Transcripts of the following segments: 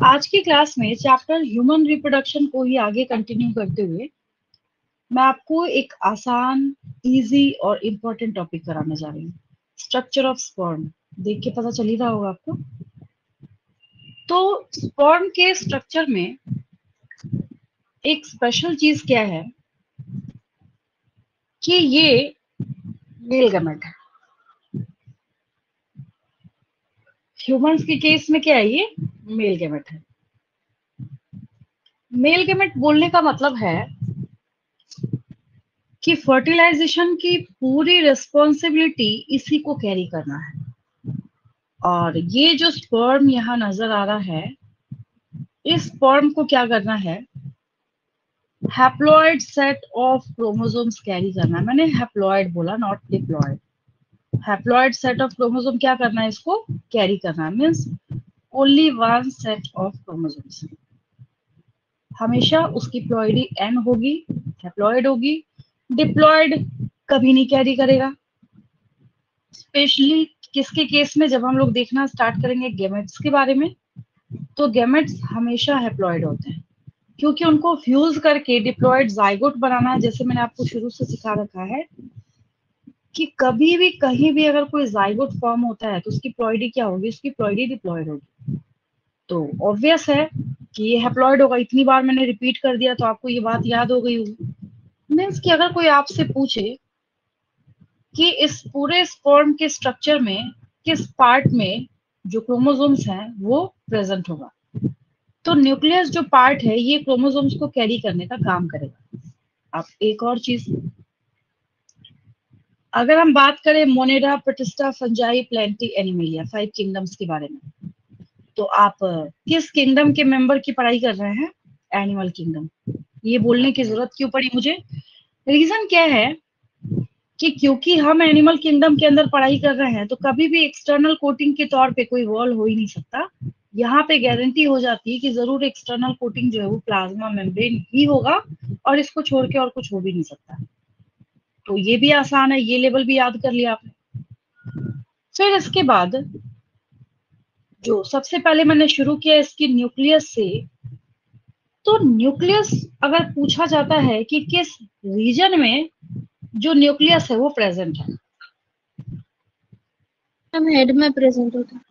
आज की क्लास में चैप्टर ह्यूमन रिप्रोडक्शन को ही आगे कंटिन्यू करते हुए मैं आपको एक आसान, इजी और इम्पोर्टेंट टॉपिक कराने जा रही हूँ। Structure of sperm. देख के पता चल ही रहा होगा आपको। तो स्पर्म के स्ट्रक्चर में एक स्पेशल चीज क्या है कि ये मेल गैमेट है। ह्यूमंस के केस में क्या है, ये मेल गैमेट है। मेल गैमेट बोलने का मतलब है कि फर्टिलाइजेशन की पूरी रिस्पॉन्सिबिलिटी इसी को कैरी करना है। और ये जो स्पर्म यहाँ नजर आ रहा है, इस स्पर्म को क्या करना है, haploid set of chromosomes carry करना है। मैंने हैप्लॉइड बोला, not diploid. Haploid set of chromosome क्या करना है, इसको कैरी करना है। Means only one set of chromosomes. हमेशा उसकी प्लॉइडी एन होगी, हैप्लॉइड होगी। डिप्लॉइड कभी नहीं कैरी करेगा। स्पेशली किसके केस में, जब हम लोग देखना स्टार्ट करेंगे गैमेट्स के बारे में, तो गैमेट्स हमेशा हैप्लॉइड होते हैं, क्योंकि उनको फ्यूज करके डिप्लॉइड जाइगोट बनाना है। जैसे मैंने आपको शुरू से सिखा रखा है कि कभी भी कहीं भी अगर कोई जाइगोट फॉर्म होता है तो उसकी प्लॉइडी क्या होगी, उसकी प्लॉइडी डिप्लॉइड होगी। तो ऑब्वियस है कि ये हैप्लॉइड होगा। इतनी बार मैंने रिपीट कर दिया तो आपको ये बात याद हो गई होगी। मीन्स कि अगर कोई आपसे पूछे कि इस पूरे स्पर्म के स्ट्रक्चर में किस पार्ट में जो क्रोमोसोम्स हैं वो प्रेजेंट होगा, तो न्यूक्लियस जो पार्ट है ये क्रोमोसोम्स को कैरी करने का काम करेगा। अब एक और चीज, अगर हम बात करें Monera, Protista, Fungi, Plantae, Animalia, 5 kingdoms के बारे में, तो आप किस किंगडम के मेंबर की पढ़ाई कर रहे हैं? Animal kingdom. ये बोलने की जरूरत क्यों पड़ी मुझे? रीजन क्या है कि क्योंकि हम एनिमल किंगडम के अंदर पढ़ाई कर रहे हैं, तो कभी भी एक्सटर्नल कोटिंग के तौर पे कोई वॉल हो ही नहीं सकता। यहाँ पे गारंटी हो जाती है कि जरूर एक्सटर्नल कोटिंग जो है वो प्लाज्मा मेम्ब्रेन ही होगा, और इसको छोड़ के और कुछ हो भी नहीं सकता। तो ये भी आसान है, ये लेवल भी याद कर लिया आपने। फिर इसके बाद जो सबसे पहले मैंने शुरू किया इसकी न्यूक्लियस से, तो न्यूक्लियस अगर पूछा जाता है कि किस रीजन में जो न्यूक्लियस है वो प्रेजेंट है, हम हेड में प्रेजेंट होता है।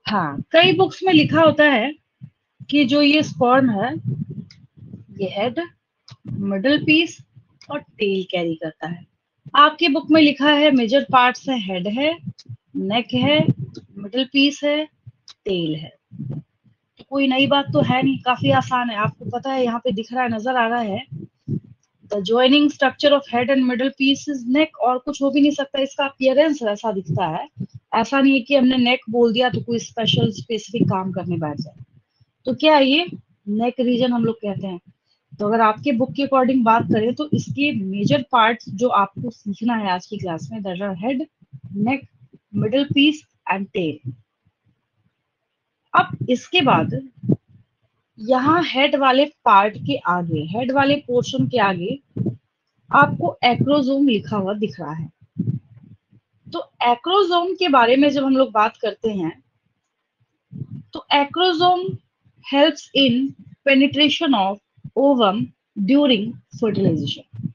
हाँ, कई बुक्स में लिखा होता है कि जो ये स्पर्म है ये हेड, मिडल पीस और टेल कैरी करता है। आपकी बुक में लिखा है मेजर पार्ट्स है, हेड है, नेक है, मिडल पीस है, टेल है। तो कोई नई बात तो है नहीं, काफी आसान है। आपको पता है, यहाँ पे दिख रहा है, नजर आ रहा है, the joining structure of head and middle piece is neck. और कुछ हो भी नहीं सकता, इसका अपीयरेंस ऐसा दिखता है। ऐसा नहीं है कि हमने नेक बोल दिया तो कोई स्पेशल स्पेसिफिक काम करने बैठ जाए। तो क्या है ये? नेक रीजन हम लोग कहते हैं। तो अगर आपके बुक के अकॉर्डिंग बात करें तो इसके मेजर पार्ट्स जो आपको सीखना है आज की क्लास में, that are head, neck, middle piece and tail. अब इसके बाद यहाँ हेड वाले पार्ट के आगे, हेड वाले पोर्शन के आगे आपको एक्रोसोम लिखा हुआ दिख रहा है। तो एक्रोसोम के बारे में जब हम लोग बात करते हैं, तो acrosome helps in penetration of ovum during fertilization.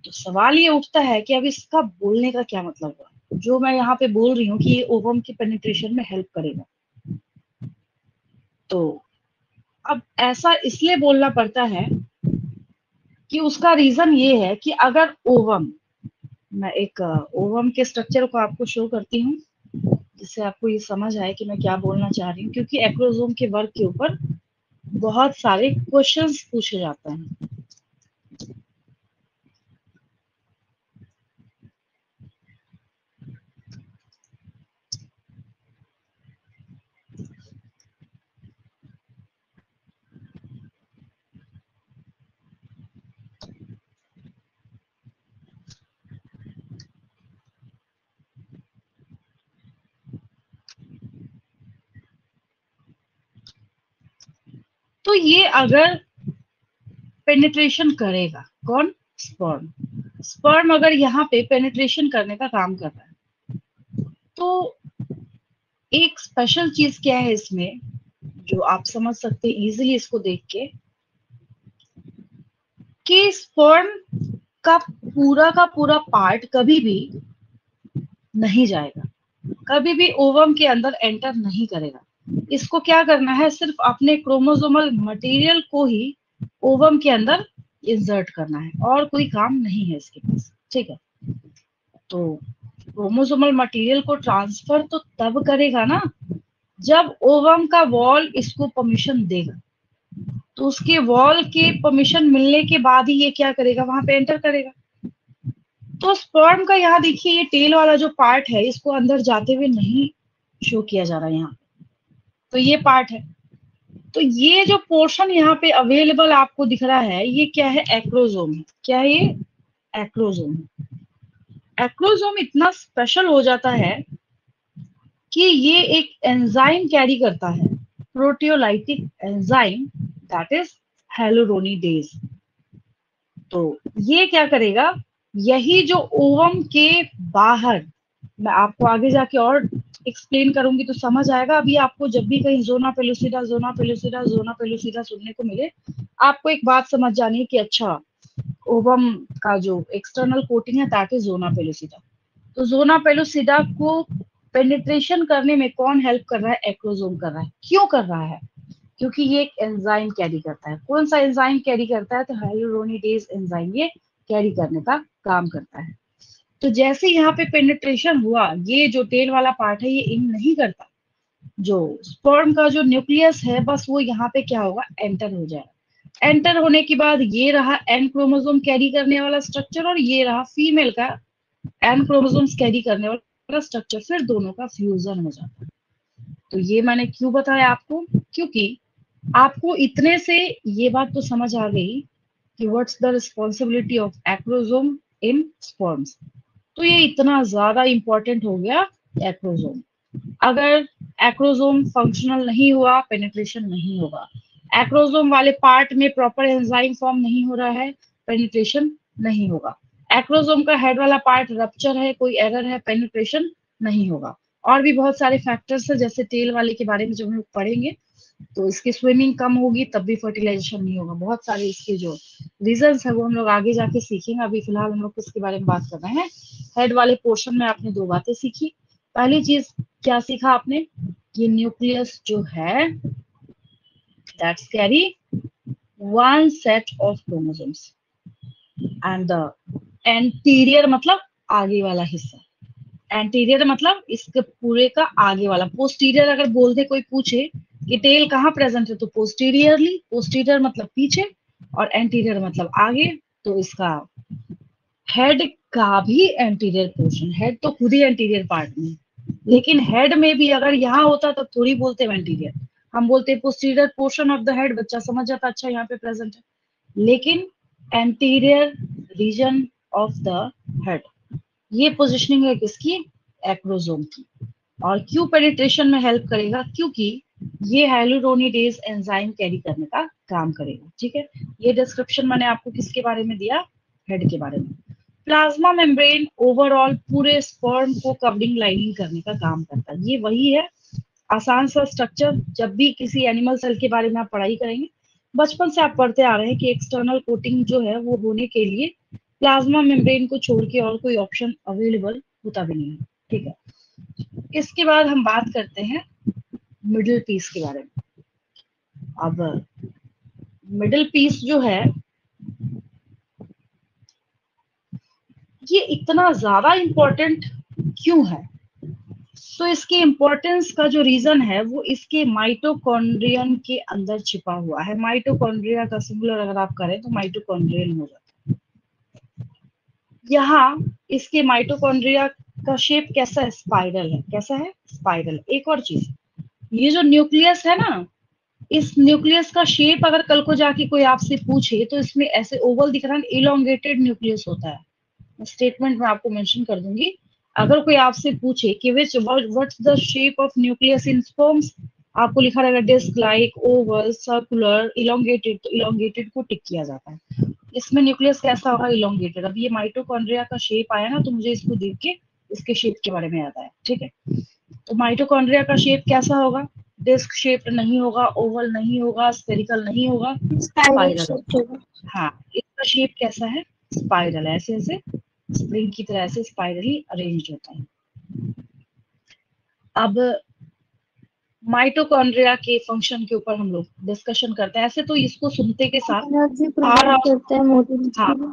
तो सवाल ये उठता है कि अब इसका बोलने का क्या मतलब हुआ, जो मैं यहाँ पे बोल रही हूँ कि ये ओवम की पेनिट्रेशन में हेल्प करेगा। तो अब ऐसा इसलिए बोलना पड़ता है कि उसका रीजन ये है कि अगर ओवम, मैं एक ओवम के स्ट्रक्चर को आपको शो करती हूँ जिससे आपको ये समझ आए कि मैं क्या बोलना चाह रही हूँ, क्योंकि एक्रोसोम के वर्क के ऊपर बहुत सारे क्वेश्चंस पूछे जाते हैं। तो ये अगर पेनिट्रेशन करेगा, कौन? स्पर्म। स्पर्म अगर यहाँ पे पेनिट्रेशन करने का काम कर रहा है, तो एक स्पेशल चीज क्या है इसमें, जो आप समझ सकते हैं इजीली इसको देख के, कि स्पर्म का पूरा पार्ट कभी भी नहीं जाएगा, कभी भी ओवम के अंदर एंटर नहीं करेगा। इसको क्या करना है, सिर्फ अपने क्रोमोसोमल मटेरियल को ही ओवम के अंदर इंसर्ट करना है, और कोई काम नहीं है इसके पास, ठीक है। तो क्रोमोसोमल मटेरियल को ट्रांसफर तो तब करेगा ना जब ओवम का वॉल इसको परमिशन देगा। तो उसके वॉल के परमिशन मिलने के बाद ही ये क्या करेगा, वहां पे एंटर करेगा। तो स्पर्म का यहाँ देखिए ये टेल वाला जो पार्ट है इसको अंदर जाते हुए नहीं शो किया जा रहा है यहाँ, तो ये पार्ट है। तो ये जो पोर्शन यहाँ पे अवेलेबल आपको दिख रहा है ये क्या है, एक्रोसोम है। क्या है ये, एक्रोसोम। एक्रोसोम इतना स्पेशल हो जाता है कि ये एक एंजाइम कैरी करता है, प्रोटियोलाइटिक एंजाइम, दैट इज हेलुरोनिडेज। तो ये क्या करेगा, यही जो ओवम के बाहर, मैं आपको आगे जाके और एक्सप्लेन करूंगी तो समझ आएगा। अभी आपको जब भी कहीं zona pellucida zona pellucida zona pellucida सुनने को मिले, आपको एक बात समझ जानी है कि अच्छा ओवम का जो एक्सटर्नल कोटिंग है दैट इज जोना पेलुसिडा। तो जोना पेलुसिडा को पेनिट्रेशन करने में कौन हेल्प कर रहा है, एक्रोसोम कर रहा है। क्यों कर रहा है, क्योंकि ये एक एंजाइम कैरी करता है। कौन सा एंजाइम कैरी करता है, तो हाइलुरोनिडेज एंजाइम ये कैरी करने का काम करता है। तो जैसे यहाँ पे पेनिट्रेशन हुआ, ये जो टेल वाला पार्ट है ये इन नहीं करता, जो स्पर्म का जो न्यूक्लियस है बस वो यहाँ पे क्या होगा, एंटर हो जाएगा। एंटर होने के बाद ये रहा एन क्रोमोसोम कैरी करने वाला स्ट्रक्चर, और ये रहा फीमेल का एन क्रोमोसोम्स कैरी करने वाला स्ट्रक्चर, फिर दोनों का फ्यूजन हो जाता है। तो ये मैंने क्यों बताया आपको, क्योंकि आपको इतने से ये बात तो समझ आ गई कि what's the responsibility of acrosome in sperms. तो ये इतना ज्यादा इंपॉर्टेंट हो गया एक्रोसोम। अगर एक्रोसोम फंक्शनल नहीं हुआ, पेनिट्रेशन नहीं होगा। एक्रोसोम वाले पार्ट में प्रॉपर एंजाइम फॉर्म नहीं हो रहा है, पेनिट्रेशन नहीं होगा। एक्रोसोम का हेड वाला पार्ट रप्चर है, कोई एरर है, पेनिट्रेशन नहीं होगा। और भी बहुत सारे फैक्टर्स है, जैसे टेल वाले के बारे में जब हम लोग पढ़ेंगे तो इसकी स्विमिंग कम होगी तब भी फर्टिलाइजेशन नहीं होगा। बहुत सारे इसके जो रीजंस है वो हम लोग आगे जाके सीखेंगे। अभी फिलहाल हम लोग किसके बारे में बात कर रहे हैं, हेड वाले पोर्शन में आपने दो बातें सीखी। पहली चीज क्या सीखा आपने, ये न्यूक्लियस जो है that's carry one set of chromosomes, and the anterior मतलब आगे वाला हिस्सा, एंटीरियर मतलब इसके पूरे का आगे वाला। पोस्टीरियर अगर बोल दे कोई पूछे कि टेल कहाँ प्रेजेंट है, तो पोस्टीरियरली, पोस्टीरियर मतलब पीछे और एंटीरियर मतलब आगे। तो इसका हेड का भी एंटीरियर पोर्शन, हेड तो खुद ही एंटीरियर पार्ट में, लेकिन हेड में भी अगर यहाँ होता तो थोड़ी बोलते एंटीरियर, हम बोलते posterior portion of the head, बच्चा समझ जाता अच्छा यहाँ पे प्रेजेंट है। लेकिन anterior reason of the head, ये पोजिशनिंग है किसकी, एक्रोसोम की। और क्यों पेनिट्रेशन में हेल्प करेगा, क्योंकि ये हाइलुरोनिडेज एंजाइम कैरी करने का काम करेगा, ठीक है। ये डिस्क्रिप्शन मैंने आपको किसके बारे में दिया, हेड के बारे में। प्लाज्मा मेम्ब्रेन ओवरऑल पूरे स्पर्म को कवरिंग लाइनिंग करने का काम करता है। ये वही है आसान सा स्ट्रक्चर, जब भी किसी एनिमल सेल के बारे में आप पढ़ाई करेंगे, बचपन से आप पढ़ते आ रहे हैं कि एक्सटर्नल कोटिंग जो है वो होने के लिए प्लाज्मा मेम्ब्रेन को छोड़ के और कोई ऑप्शन अवेलेबल होता भी नहीं है, ठीक है। इसके बाद हम बात करते हैं मिडिल पीस के बारे में। अब मिडिल पीस जो है ये इतना ज्यादा इंपॉर्टेंट क्यों है, तो इसके इम्पोर्टेंस का जो रीजन है वो इसके माइटोकॉन्ड्रियन के अंदर छिपा हुआ है। माइटोकॉन्ड्रिया का सिंगुलर अगर आप करें तो माइटोकॉन्ड्रियन हो जाता है। यहाँ इसके माइटोकॉन्ड्रिया का शेप कैसा है, स्पाइरल है। कैसा है, स्पाइरल। एक और चीज, ये जो न्यूक्लियस है ना, इस न्यूक्लियस का शेप अगर कल को जाके कोई आपसे पूछे तो इसमें ऐसे ओवल दिख रहा है, इलोंगेटेड न्यूक्लियस होता है। स्टेटमेंट में आपको मेंशन कर दूंगी। अगर कोई आपसे पूछे कि what's the shape of nucleus in sperms, आपको लिखा रहेगा disc like, oval, circular, elongated. तो इलोंगेटेड को टिक किया जाता है। इसमें न्यूक्लियस कैसा होगा, इलोंगेटेड। अब ये माइटोकॉन्ड्रिया का शेप आया ना तो मुझे इसको देख के इसके शेप के बारे में याद आया, ठीक है। तो माइटोकॉन्ड्रिया का शेप कैसा होगा, डिस्क शेप्ड नहीं होगा, ओवल नहीं होगा, स्फेरिकल नहीं होगा, स्पाइरल। हाँ, इसका शेप कैसा है? स्पाइरल, ऐसे ऐसे स्प्रिंग की तरह से स्पाइरली अरेंज होता है। अब माइटोकॉन्ड्रिया के फंक्शन के ऊपर हम लोग डिस्कशन करते हैं। ऐसे तो इसको सुनते के साथ एनर्जी प्रोवाइड करता है मोटिवेशन के हाँ, लिए।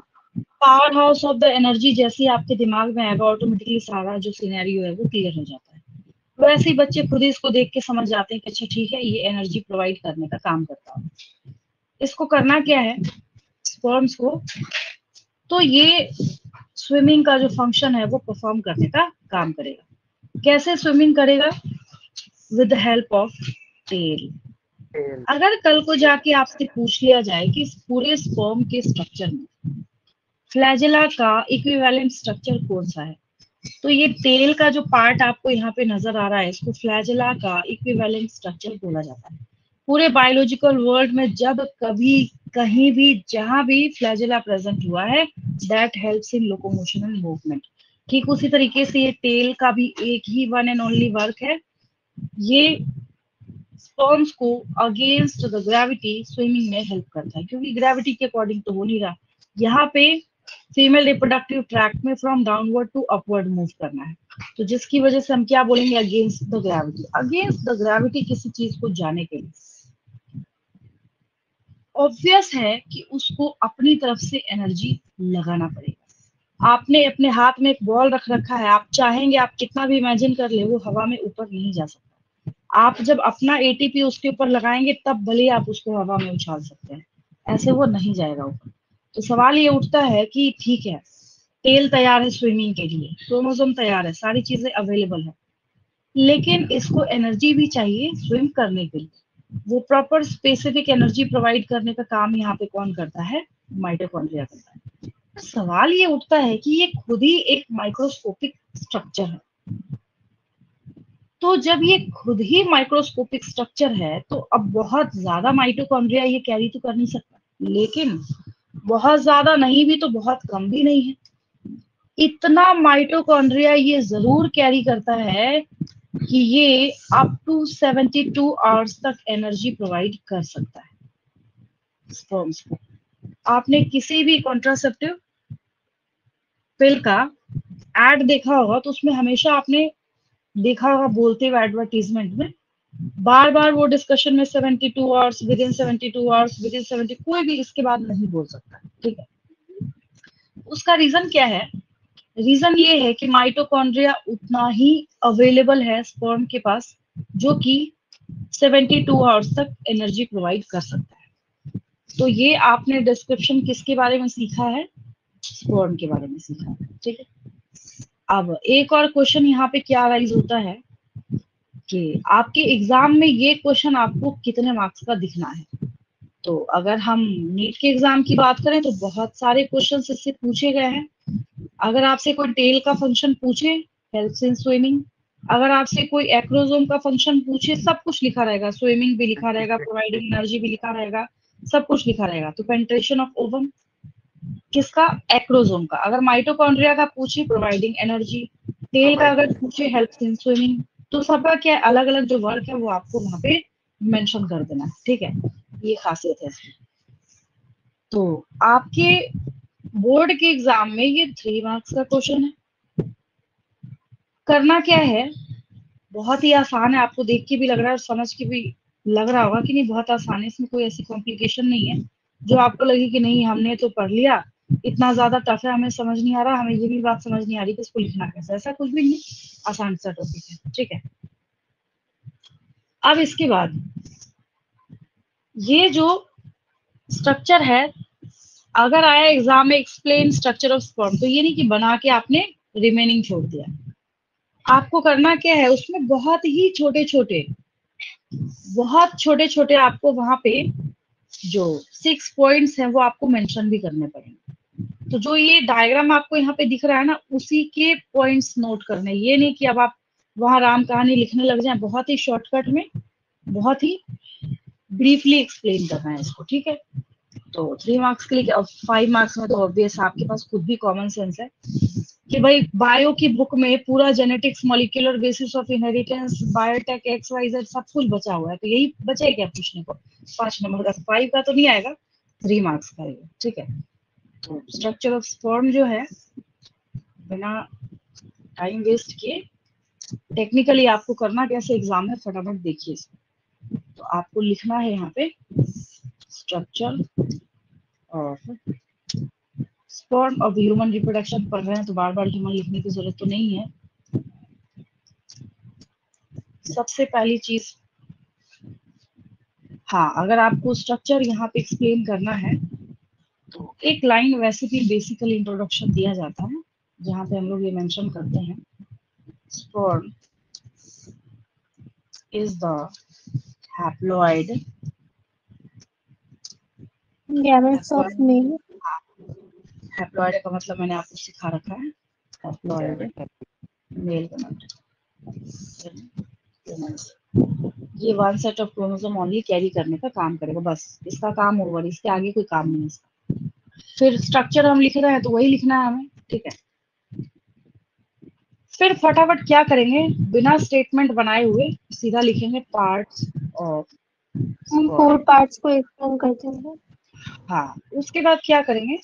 Power house of the energy जैसे ही आपके दिमाग में आएगा, ऑटोमेटिकली सारा जो सिनेरियो है वो क्लियर हो जाता है। वैसे ही बच्चे खुद ही इसको देख के समझ जाते हैं कि अच्छा ठीक है, ये एनर्जी प्रोवाइड करने का काम करता है। इसको करना क्या है स्पर्म्स को? तो ये स्विमिंग का जो फंक्शन है वो परफॉर्म करने का काम करेगा। कैसे स्विमिंग करेगा? With the help of tail. अगर कल को जाके आपसे पूछ लिया जाए कि इस पूरे स्पर्म के स्ट्रक्चर में फ्लैजेला का इक्विवेलेंट स्ट्रक्चर कौन सा है, तो ये टेल का जो पार्ट आपको यहाँ पे नजर आ रहा है, इसको फ्लैजेला का इक्विवेलेंट स्ट्रक्चर बोला जाता है। पूरे बायोलॉजिकल वर्ल्ड में जब कभी कहीं भी जहां भी फ्लैजेला प्रेजेंट हुआ है, that helps in locomotion and movement. ठीक उसी तरीके से ये टेल का भी एक ही वन एंड ओनली वर्क है, ये स्पर्म्स को अगेंस्ट द ग्रेविटी स्विमिंग में हेल्प करता है, क्योंकि ग्रेविटी के अकॉर्डिंग तो हो नहीं रहा। यहाँ पे फीमेल रिप्रोडक्टिव ट्रैक्ट में from downward to upward move करना है, तो जिसकी वजह से हम क्या बोलेंगे? Against the gravity. Against the gravity किसी चीज को जाने के लिए ऑब्वियस है कि उसको अपनी तरफ से एनर्जी लगाना पड़ेगा। आपने अपने हाथ में एक बॉल रख रखा है, आप चाहेंगे आप कितना भी इमेजिन कर ले, वो हवा में ऊपर नहीं जा सकता। आप जब अपना एटीपी उसके ऊपर लगाएंगे तब भले आप उसको हवा में उछाल सकते हैं, ऐसे वो नहीं जाएगा ऊपर। तो सवाल ये उठता है कि ठीक है, टेल तैयार है स्विमिंग के लिए, क्रोमोसोम तैयार है, सारी चीजें अवेलेबल है, लेकिन इसको एनर्जी भी चाहिए स्विम करने के लिए। वो प्रॉपर स्पेसिफिक एनर्जी प्रोवाइड करने का काम यहाँ पे कौन करता है? माइटोकॉन्ड्रिया करता है। तो सवाल ये उठता है कि ये खुद ही एक माइक्रोस्कोपिक स्ट्रक्चर है, तो जब ये खुद ही माइक्रोस्कोपिक स्ट्रक्चर है तो अब बहुत ज्यादा माइटोकॉन्ड्रिया ये कैरी तो कर नहीं सकता, लेकिन बहुत ज्यादा नहीं भी तो बहुत कम भी नहीं है। इतना माइटोकॉन्ड्रिया ये जरूर कैरी करता है कि ये अप टू 72 आवर्स तक एनर्जी प्रोवाइड कर सकता है स्पर्म्स को। आपने किसी भी कॉन्ट्रासेप्टिव पिल का एड देखा होगा तो उसमें हमेशा आपने देखा होगा बोलते हुए एडवर्टीजमेंट में बार बार वो डिस्कशन में 72 hours, with in 72 hours, with in 70, कोई भी इसके बाद नहीं बोल सकता। ठीक है, उसका रीजन क्या है? रीजन ये है कि माइटोकॉन्ड्रिया उतना ही अवेलेबल है स्पर्म के पास जो कि 72 आवर्स तक एनर्जी प्रोवाइड कर सकता है। तो ये आपने डिस्क्रिप्शन किसके बारे में सीखा है? स्पर्म के बारे में सीखा है। ठीक है, अब एक और क्वेश्चन यहाँ पे क्या राइज होता है कि आपके एग्जाम में ये क्वेश्चन आपको कितने मार्क्स का दिखना है। तो अगर हम नीट के एग्जाम की बात करें तो बहुत सारे क्वेश्चन इससे पूछे गए हैं। अगर आपसे कोई टेल का फंक्शन पूछे, हेल्प्स इन स्विमिंग, अगर आपसे कोई एक्रोसोम का फंक्शन पूछे, सब कुछ लिखा रहेगा, स्विमिंग भी लिखा रहेगा, प्रोवाइडिंग एनर्जी भी लिखा रहेगा, सब कुछ लिखा रहेगा। तो पेनिट्रेशन ऑफ ओवम किसका? एक्रोसोम का। अगर माइटोकॉन्ड्रिया का पूछे, प्रोवाइडिंग एनर्जी। टेल का अगर पूछे, हेल्प्स इन स्विमिंग। तो सबका क्या अलग अलग जो वर्क है वो आपको वहां पे मेंशन कर देना। ठीक है, ये खासियत है इसकी। तो आपके बोर्ड के एग्जाम में ये 3 मार्क्स का क्वेश्चन है। करना क्या है? बहुत ही आसान है, आपको देख के भी लग रहा है और समझ के भी लग रहा होगा कि नहीं बहुत आसान है, इसमें कोई ऐसी कॉम्प्लिकेशन नहीं है जो आपको लगे कि नहीं हमने तो पढ़ लिया, इतना ज्यादा टफ है, हमें समझ नहीं आ रहा, हमें ये भी बात समझ नहीं आ रही कि इसको लिखना कैसे। ऐसा कुछ भी नहीं, आसान सा टॉपिक है। ठीक है, अब इसके बाद ये जो स्ट्रक्चर है, अगर आया एग्जाम में एक्सप्लेन स्ट्रक्चर ऑफ स्पर्म, तो ये नहीं कि बना के आपने रिमेनिंग छोड़ दिया। आपको करना क्या है, उसमें बहुत ही छोटे छोटे आपको वहां पे जो 6 पॉइंट्स हैं वो आपको मेंशन भी करने पड़ेंगे। तो जो ये डायग्राम आपको यहाँ पे दिख रहा है ना, उसी के पॉइंट्स नोट करने। ये नहीं कि अब आप वहां राम कहानी लिखने लग जाए, बहुत ही शॉर्टकट में, बहुत ही ब्रीफली एक्सप्लेन करना है इसको। ठीक है, तो 3 मार्क्स के लिए और 5 मार्क्स में तो ऑब्वियस आपके पास खुद भी कॉमन सेंस है कि भाई बायो की बुक में पूरा genetics, molecular basis of inheritance, biotech, X Y Z सब कुछ बचा हुआ है, तो यही बचे क्या पूछने को? 5 नंबर का, 5 का तो नहीं आएगा, 3 मार्क्स का ये, ठीक है। तो स्ट्रक्चर ऑफ स्पर्म जो है, बिना टाइम वेस्ट किए टेक्निकली आपको करना कैसे एग्जाम में, फटाफट देखिए इसको। तो आपको लिखना है यहाँ पे स्ट्रक्चर ऑफ स्पर्म। अब ह्यूमन रिप्रोडक्शन पढ़ रहे हैं तो बार बार ह्यूमन लिखने की जरूरत तो नहीं है। सबसे पहली चीज, हाँ, अगर आपको स्ट्रक्चर यहाँ पे एक्सप्लेन करना है तो एक लाइन वैसे भी बेसिकली इंट्रोडक्शन दिया जाता है, जहाँ पे हम लोग ये मेंशन करते हैं, sperm is the haploid, gametes of male, haploid का मतलब मैंने आपको सिखा रखा है, हैप्लॉइड मेल गैमेट। ये one set of chromosome only carry करने का काम करेगा, बस इसका काम ओवर, इसके आगे कोई काम नहीं है इसका। फिर स्ट्रक्चर हम लिख रहे हैं तो वही लिखना है हमें, ठीक है। फिर फटाफट क्या करेंगे, बिना स्टेटमेंट बनाए हुए सीधा लिखेंगे पार्ट्स ऑफ हम स्पर्म। 4 पार्ट्स को एक्सप्लेन करते हैं। हाँ, उसके बाद क्या करेंगे,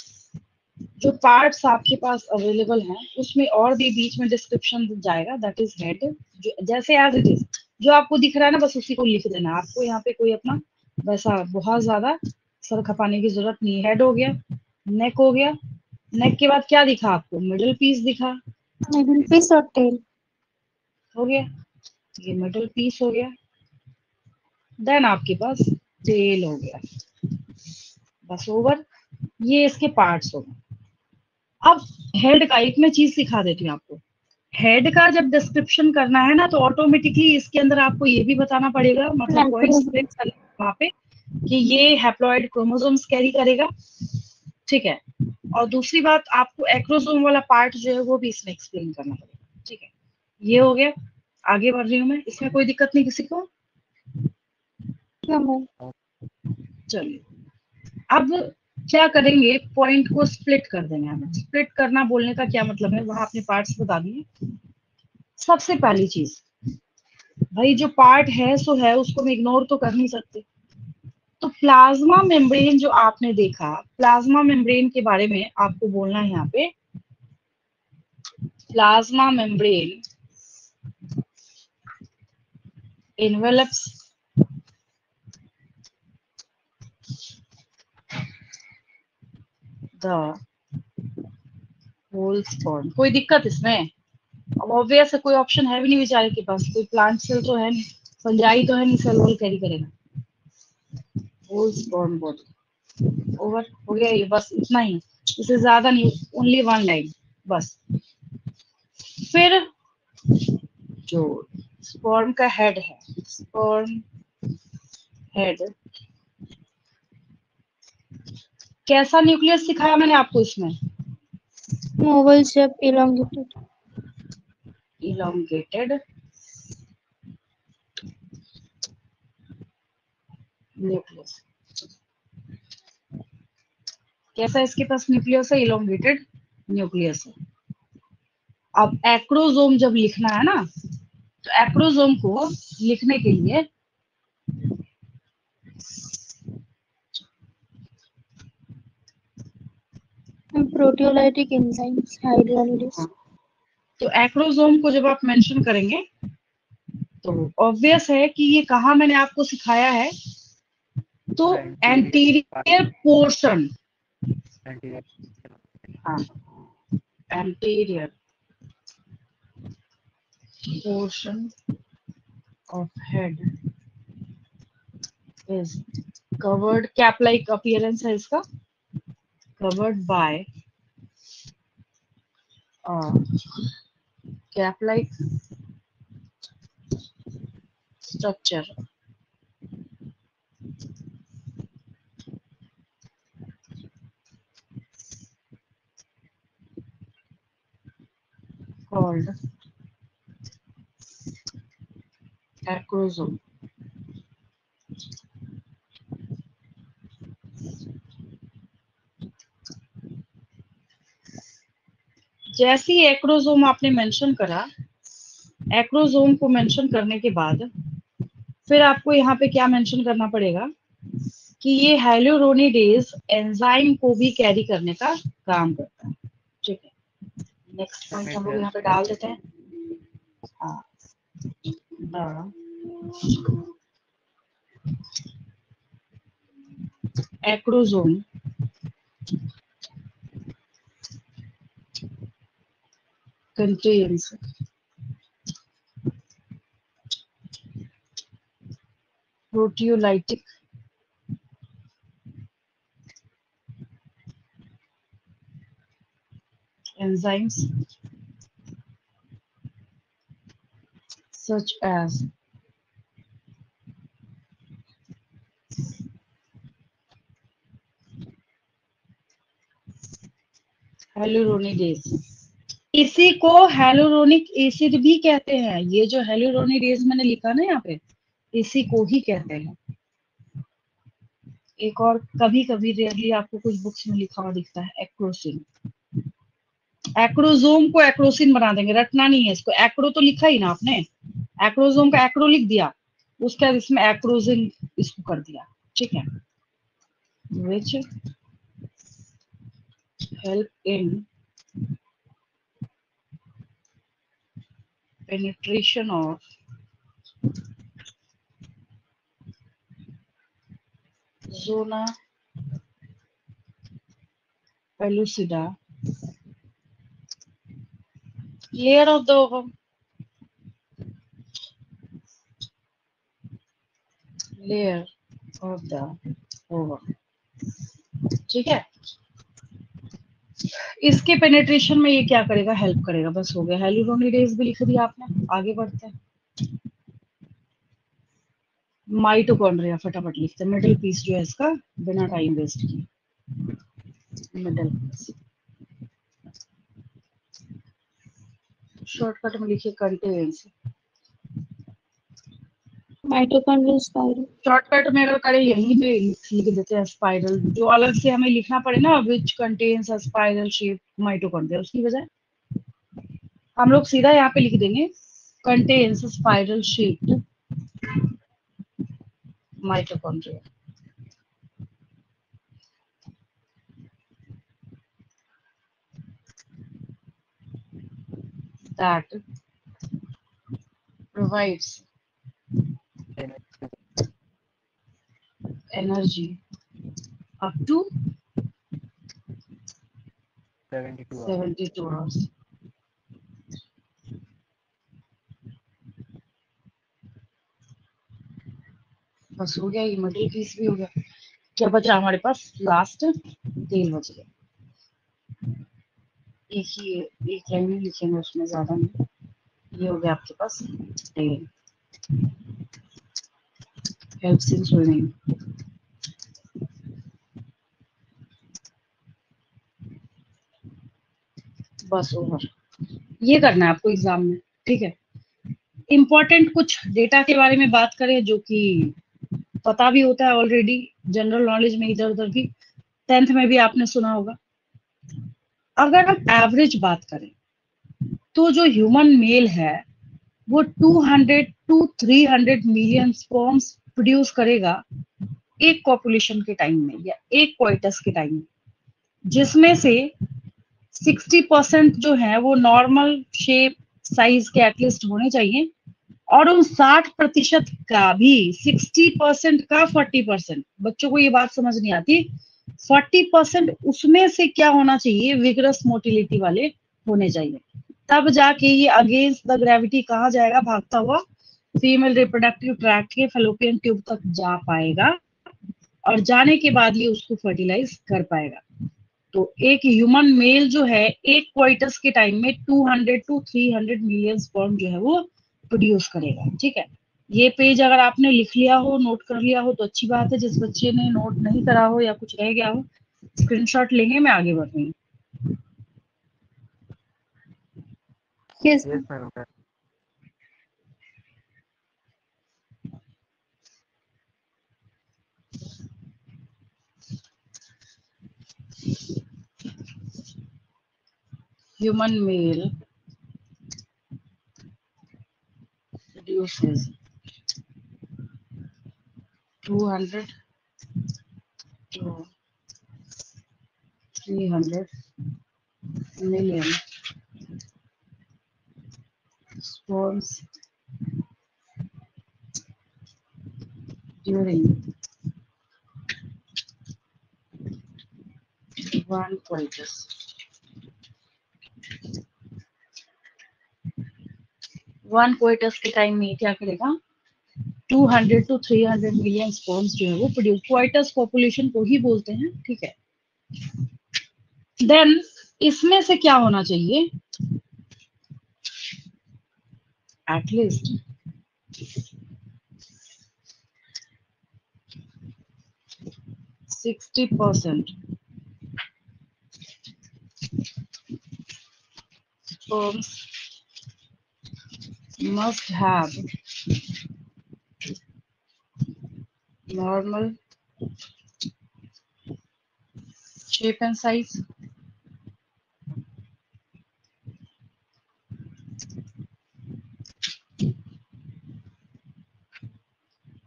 जो पार्ट्स आपके पास अवेलेबल हैं उसमें और भी बीच में डिस्क्रिप्शन जाएगा, दैट इज हेड, जो जैसे एज इट इज जो आपको दिख रहा है ना, बस उसी को लिख देना। आपको यहाँ पे कोई अपना वैसा बहुत ज्यादा सर खपाने की जरूरत नहीं है। हेड हो गया, नेक हो गया, नेक के बाद क्या दिखा आपको, मिडिल पीस दिखा, मिडिल पीस और टेल। हो गया, ये मिडिल पीस हो गया। देन आपके पास टेल हो गया, बस ओवर। ये इसके पार्ट्स हो गए। अब हेड का एक मैं चीज सिखा देती हूँ आपको। हेड का जब डिस्क्रिप्शन करना है ना, तो ऑटोमेटिकली इसके अंदर आपको ये भी बताना पड़ेगा, मतलब पॉइंट्स प्लेस करना वहां पे, कि ये हैप्लॉइड क्रोमोसोम्स कैरी करेगा, ठीक है। और दूसरी बात, आपको एक्रोसोम वाला पार्ट जो है वो भी इसमें एक्सप्लेन करना पड़ेगा, ठीक है। ये हो गया, आगे बढ़ रही हूँ मैं, इसमें कोई दिक्कत नहीं किसी को? चलिए, अब क्या करेंगे, पॉइंट को स्प्लिट कर देंगे हमें। स्प्लिट करना बोलने का क्या मतलब है, वहां अपने पार्ट्स बता दिए। सबसे पहली चीज, भाई जो पार्ट है सो है, उसको हम इग्नोर तो कर नहीं सकते। तो प्लाज्मा मेम्ब्रेन जो आपने देखा, प्लाज्मा मेम्ब्रेन के बारे में आपको बोलना है यहाँ पे। Plasma membrane envelops the whole sperm। कोई दिक्कत इसमें? अब ऑब्वियस है, कोई ऑप्शन है भी नहीं बेचारे के पास, कोई प्लांट सेल तो है नहीं, फंजाई तो है नहीं, सेल वॉल कैरी करेगा। होल स्पर्म बॉडी ओवर हो गया, ये बस इतना ही, इससे ज्यादा नहीं, ओनली वन लाइन बस। फिर जो स्पर्म का हेड है, स्पर्म हेड, कैसा न्यूक्लियस सिखाया मैंने आपको इसमें? Oval shape, elongated। Elongated nucleus. कैसा इसके पास न्यूक्लियस है? इलोंगेटेड न्यूक्लियस है। अब एक्रोसोम जब लिखना है ना, तो एक्रोसोम को लिखने के लिए प्रोटियोलाइटिक एंजाइम्स, हाइड्रोलाइसिस। तो एक्रोसोम को जब आप मेंशन करेंगे तो ऑब्वियस है कि ये कहा मैंने आपको सिखाया है, तो एंटीरियर पोर्शन, हाँ, anterior portion of head is covered, cap like appearance है इसका, covered by cap like structure called acrosome। जैसे ही एक्रोसोम आपने मेंशन करा, एक्रोसोम को मेंशन करने के बाद फिर आपको यहाँ पे क्या मेंशन करना पड़ेगा कि ये हाइलुरोनिडेज एंजाइम को भी कैरी करने का काम करता है। ठीक है, नेक्स्ट पॉइंट हम लोग यहाँ पे डाल देते हैं। Acrosome contains proteolytic enzymes such as hyaluronidases। इसी को हेलोरोनिक एसिड भी कहते हैं। ये जो हेलोरोनिडेज मैंने लिखा ना यहाँ पे, इसी को ही कहते हैं। एक और कभी कभी रेयरली आपको कुछ बुक्स में लिखा हुआ दिखता है एक्रोसिन। एक्रोसोम को एक्रोसिन बना देंगे, रटना नहीं है इसको। एक्रो तो लिखा ही ना आपने, एक्रोसोम का एक्रो लिख दिया, उसके बाद इसमें एक्रोसिन इसको कर दिया। ठीक है, which help in penetration of zona pellucida layer of the ovum, layer of the ovum। ठीक है, इसके पेनिट्रेशन में ये क्या करेगा, हेल्प करेगा। बस हो गया, हेलुरोनिडेज भी लिख दिया आपने। आगे बढ़ते हैं, माइटोकॉन्ड्रिया फटाफट लिखते हैं। मिडिल पीस जो है इसका, बिना टाइम वेस्ट किए मिडिल पीस शॉर्टकट में लिखिए कंटेन्स। Mitochondrial spiral. शॉर्टकट में अगर करें यहीं पे लिख देते हैं स्पाइरल, जो अलग से हमें लिखना पड़े ना, which contains a spiral shape mitochondria, उसकी बजाय हम लोग सीधा यहाँ पे लिख देंगे contains spiral shaped mitochondria. That provides energy up to 72 hours। बस हो गया, ये मिडिल पीस भी हो गया। क्या बचा हमारे पास, लास्ट तेल बच गया। एक ही एक लाइन में लिखेंगे, उसमें ज्यादा नहीं। ये हो गया आपके पास तेल, हेल्प्स इन स्विमिंग। बस ओवर। ये करना है आपको एग्जाम में। ठीक है, इम्पोर्टेंट कुछ डेटा के बारे में बात करें जो कि पता भी होता है ऑलरेडी, जनरल नॉलेज में इधर उधर भी, 10th में भी आपने सुना होगा। अगर हम एवरेज बात करें तो जो ह्यूमन मेल है वो 200 टू 300 मिलियन स्पर्म्स प्रोड्यूस करेगा एक कॉपुलेशन के टाइम में, या एक कोइटस के टाइम में, जिसमें से 60% जो है वो नॉर्मल शेप साइज के एटलीस्ट होने चाहिए, और उन 60% का भी 60% का 40%, बच्चों को ये बात समझ नहीं आती, 40% उसमें से क्या होना चाहिए, विगरस मोटिलिटी वाले होने चाहिए। तब जाके ये अगेंस्ट द ग्रेविटी कहाँ जाएगा, भागता हुआ फीमेल रिप्रोडक्टिव ट्रैक्ट के फेलोपियन ट्यूब तक जा पाएगा, और जाने के बाद ये उसको फर्टिलाइज कर पाएगा। तो एक ह्यूमन मेल जो है एक क्वाइटस के टाइम में 200 टू 300 मिलियन स्पर्म जो है वो प्रोड्यूस करेगा। ठीक है, ये पेज अगर आपने लिख लिया हो, नोट कर लिया हो तो अच्छी बात है। जिस बच्चे ने नोट नहीं करा हो या कुछ रह गया हो, स्क्रीनशॉट लेंगे, मैं आगे बढ़ रही हूँ। Yes human male produces 200 to 300 million sperms during one coitus. One coitus के टाइम में क्या करेगा, 200 to 300 मिलियन स्पर्म्स जो है वो प्रोड्यूस, कोइटस पॉपुलेशन को ही बोलते हैं, ठीक है। देन इसमें से क्या होना चाहिए, at least 60% sperms must have normal shape and size.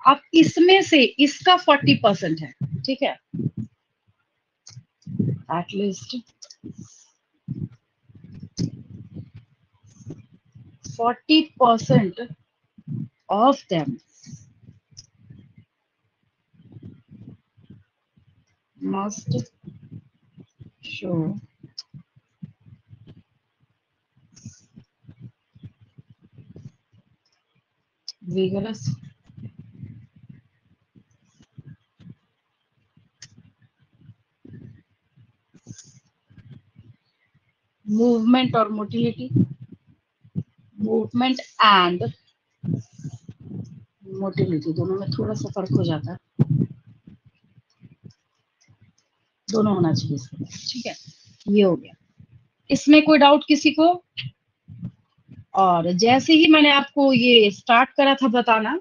अब इसमें से इसका 40% है, ठीक है, at least 40% of them must show vigorous movement और motility, मूवमेंट एंड मोटिलिटी, दोनों में थोड़ा सा फर्क हो जाता है, दोनों होना चाहिए इसमें, ठीक है। ये हो गया, इसमें कोई डाउट किसी को? और जैसे ही मैंने आपको ये स्टार्ट करा था बताना,